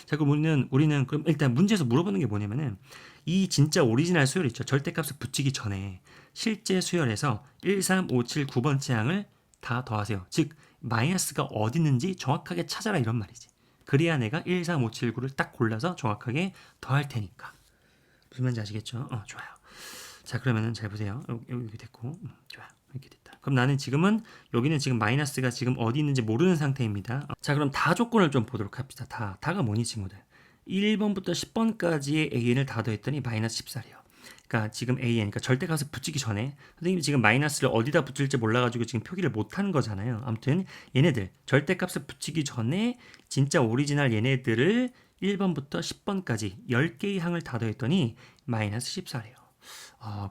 자, 그럼 우리는 그럼 일단 문제에서 물어보는 게 뭐냐면은 이 진짜 오리지널 수열 있죠. 절대값을 붙이기 전에 실제 수열에서 1, 3, 5, 7, 9번째 항을 다 더하세요. 즉 마이너스가 어디 있는지 정확하게 찾아라 이런 말이지. 그래야 내가 1, 3, 5, 7, 9를 딱 골라서 정확하게 더할 테니까. 무슨 말인지 아시겠죠? 좋아요. 자, 그러면은 잘 보세요. 여기 됐고, 좋아요. 이렇게 됐다. 그럼 나는 지금은 여기는 지금 마이너스가 지금 어디 있는지 모르는 상태입니다. 자, 그럼 다 조건을 좀 보도록 합시다. 다가 뭐니 친구들? 1번부터 10번까지의 an을 다 더했더니 마이너스 14래요. 그러니까 지금 an, 그러니까 절대값을 붙이기 전에 선생님이 지금 마이너스를 어디다 붙일지 몰라가지고 지금 표기를 못한 거잖아요. 아무튼 얘네들 절대값을 붙이기 전에 진짜 오리지널 얘네들을 1번부터 10번까지 10개의 항을 다 더했더니 마이너스 14래요.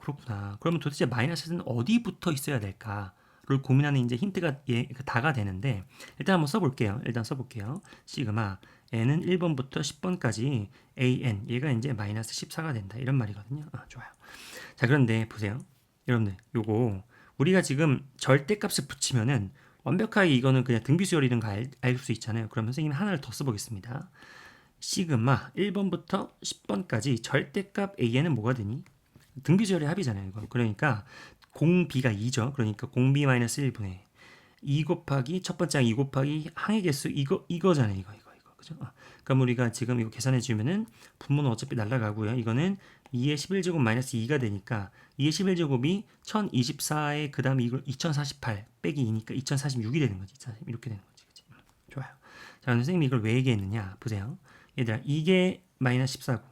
그렇구나. 그러면 도대체 마이너스는 어디 붙어 있어야 될까를 고민하는 이제 힌트가 다가 되는데 일단 한번 써볼게요. 시그마 n은 1번부터 10번까지 an 얘가 이제 마이너스 14가 된다 이런 말이거든요. 좋아요. 자, 그런데 보세요. 여러분들 요거 우리가 지금 절대값을 붙이면은 완벽하게 이거는 그냥 등비수열이든 알 수 있잖아요. 그러면 선생님이 하나를 더 써보겠습니다. 시그마 1번부터 10번까지 절대값 an은 뭐가 되니? 등비수열의 합이잖아요. 이거. 그러니까 공비가 2죠. 그러니까 공비 마이너스 1분의 2 곱하기 첫 번째 항 2 곱하기 항의 개수 이거잖아요. 이거. 그죠? 그럼 우리가 지금 이거 계산해 주면은 분모는 어차피 날라가고요. 이거는 2의 11제곱 마이너스 2가 되니까 2의 11제곱이 1024에 그 다음에 이걸 2048 빼기 2니까 2046이 되는 거지. 이렇게 되는 거지. 그치? 좋아요. 자, 선생님이 이걸 왜 얘기했느냐? 보세요. 얘들아, 이게 마이너스 14고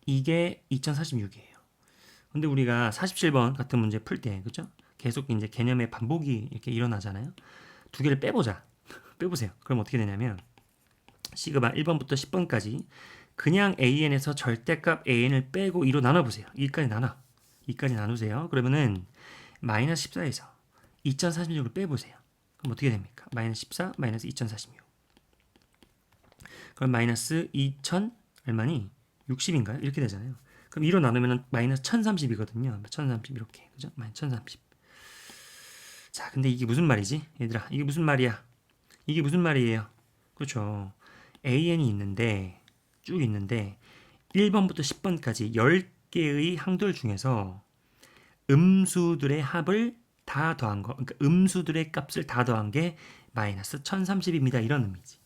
이게 2046이에요. 근데 우리가 47번 같은 문제 풀 때, 그죠? 계속 이제 개념의 반복이 이렇게 일어나잖아요. 두 개를 빼보자. 빼보세요. 그럼 어떻게 되냐면, 시그마 1번부터 10번까지 그냥 an에서 절대값 an을 빼고 2로 나눠보세요. 2까지 나누세요. 그러면은 마이너스 14에서 2046을 빼보세요. 그럼 어떻게 됩니까? 마이너스 14, 마이너스 2046. 그럼 마이너스 2000 얼마니? 60인가요? 이렇게 되잖아요. 그럼 2로 나누면 마이너스 1030이거든요. 1030 이렇게. 그죠? 마이너스 1030. 자, 근데 이게 무슨 말이지? 얘들아, 이게 무슨 말이야? 이게 무슨 말이에요? 그렇죠. an이 있는데 쭉 있는데 1번부터 10번까지 10개의 항들 중에서 음수들의 합을 다 더한 거. 그러니까 음수들의 값을 다 더한 게 마이너스 1030입니다. 이런 의미지.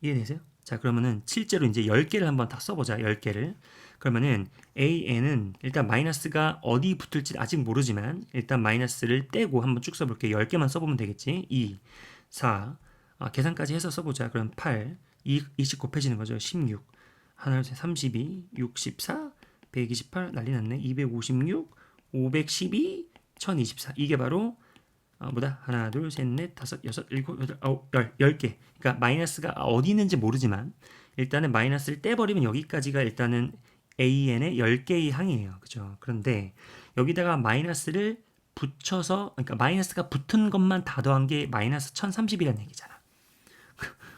이해되세요? 자, 그러면은 실제로 이제 10개를 한번 다 써보자. 10개를. 그러면은 an은 일단 마이너스가 어디 붙을지 아직 모르지만 일단 마이너스를 떼고 한번 쭉 써볼게요. 10개만 써보면 되겠지. 2, 4, 계산까지 해서 써보자. 그럼 8, 20 곱해지는 거죠. 16, 하나, 둘, 셋, 32, 64, 128, 난리 났네. 256, 512, 1024. 이게 바로 뭐다? 하나, 둘, 셋, 넷, 다섯, 여섯, 일곱, 여덟, 아홉, 10개. 그러니까 마이너스가 어디 있는지 모르지만 일단은 마이너스를 떼버리면 여기까지가 일단은 AN의 10개의 항이에요. 그죠? 그런데 여기다가 마이너스를 붙여서, 그러니까 마이너스가 붙은 것만 다 더한 게 마이너스 1030이라는 얘기잖아.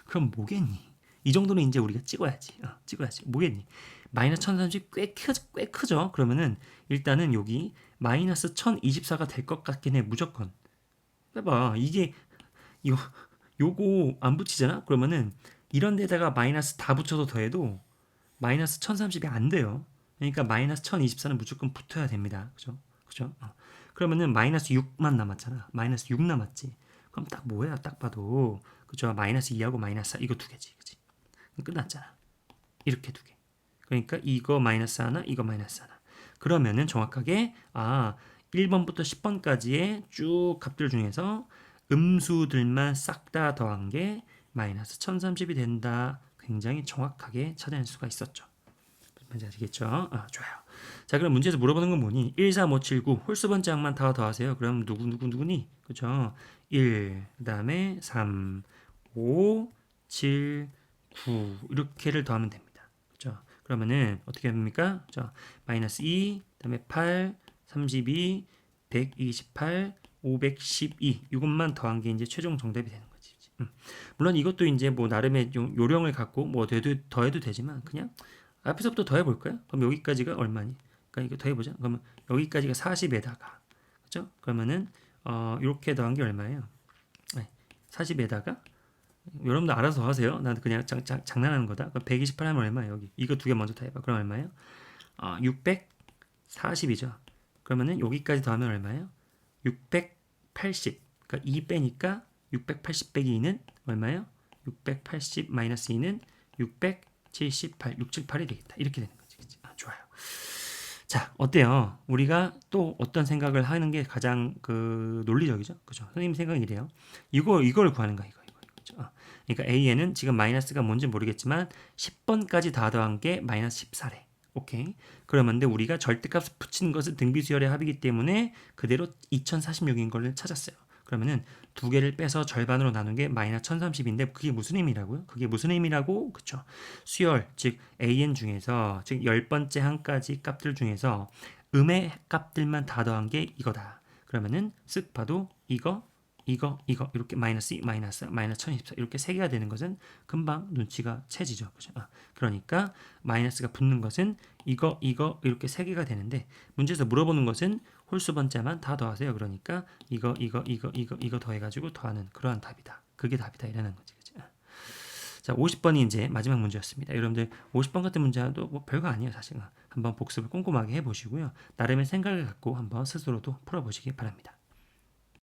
그럼 뭐겠니? 이 정도는 이제 우리가 찍어야지. 찍어야지. 뭐겠니? 마이너스 1030 꽤 크죠? 그러면은 일단은 여기 마이너스 1024가 될 것 같긴 해. 무조건. 해봐. 이게 이거 요거 안 붙이잖아? 그러면은 이런 데다가 마이너스 다 붙여서 더해도 마이너스 1030이 안 돼요. 그러니까 마이너스 1024는 무조건 붙어야 됩니다. 그죠? 그죠? 그러면은 마이너스 6만 남았잖아. 마이너스 6 남았지. 그럼 딱 뭐야? 딱 봐도 그죠? 마이너스 2하고 마이너스 4 이거 두 개지. 그치? 끝났잖아. 이렇게 두 개. 그러니까 이거 마이너스 하나, 이거 마이너스 하나. 그러면은 정확하게 1번부터 10번까지의 쭉 값들 중에서 음수들만 싹 다 더한 게 마이너스 1030이 된다. 굉장히 정확하게 찾아낼 수가 있었죠. 뭔지 아시겠죠? 좋아요. 자, 그럼 문제에서 물어보는 건 뭐니? 1, 3, 5, 7, 9 홀수 번째항만 다 더하세요. 그럼 누구니? 그죠? 1, 그 다음에 3, 5, 7, 9 이렇게를 더하면 됩니다. 그죠? 그러면은 어떻게 됩니까? 그죠? 마이너스 2, 그 다음에 8, 32, 128, 512 이것만 더한 게 이제 최종 정답이 되는 거지. 물론 이것도 이제 뭐 나름의 요령을 갖고 뭐 더해도 되지만 그냥 앞에서부터 더해볼까요? 그럼 여기까지가 얼마니? 그러니까 이거 더해보자. 그러면 여기까지가 40에다가 그죠? 그러면은 이렇게 더한 게 얼마예요? 40에다가 여러분들 알아서 하세요. 나도 그냥 장난하는 거다. 그럼 128 하면 얼마예요? 여기 이거 두 개 먼저 더해봐. 그럼 얼마예요? 640이죠. 그러면은 여기까지 더하면 얼마예요? 680. 그러니까 2 빼니까 680 빼기 2는 얼마예요? 680 마이너스 2는 678, 678이 되겠다. 이렇게 되는 거지. 그치? 좋아요. 자, 어때요? 우리가 또 어떤 생각을 하는 게 가장 논리적이죠? 그죠? 선생님 생각은 이래요. 이걸 구하는 거야, 이거. 그죠? 그러니까 AN은 지금 마이너스가 뭔지 모르겠지만 10번까지 다 더한 게 마이너스 14래. 오케이. 그러면 우리가 절대값을 붙인 것은 등비수열의 합이기 때문에 그대로 2046인 걸 찾았어요. 그러면은 두 개를 빼서 절반으로 나눈 게 마이너스 1030인데 그게 무슨 의미라고요? 그게 무슨 의미라고? 그쵸? 수열, 즉 AN 중에서 즉 10번째 항까지 값들 중에서 음의 값들만 다 더한 게 이거다. 그러면은 쓱 봐도 이거 이렇게 마이너스 2, 마이너스 1024 이렇게 세 개가 되는 것은 금방 눈치가 채지죠. 그죠? 그러니까 마이너스가 붙는 것은 이거 이렇게 세 개가 되는데 문제에서 물어보는 것은 홀수 번째만 다 더하세요. 그러니까 이거 더해가지고 더하는 그러한 답이다. 그게 답이다 이라는 거지. 그죠? 자, 50번이 이제 마지막 문제였습니다. 여러분들 50번 같은 문제도 뭐 별거 아니에요. 사실 한번 복습을 꼼꼼하게 해보시고요. 나름의 생각을 갖고 한번 스스로도 풀어보시기 바랍니다.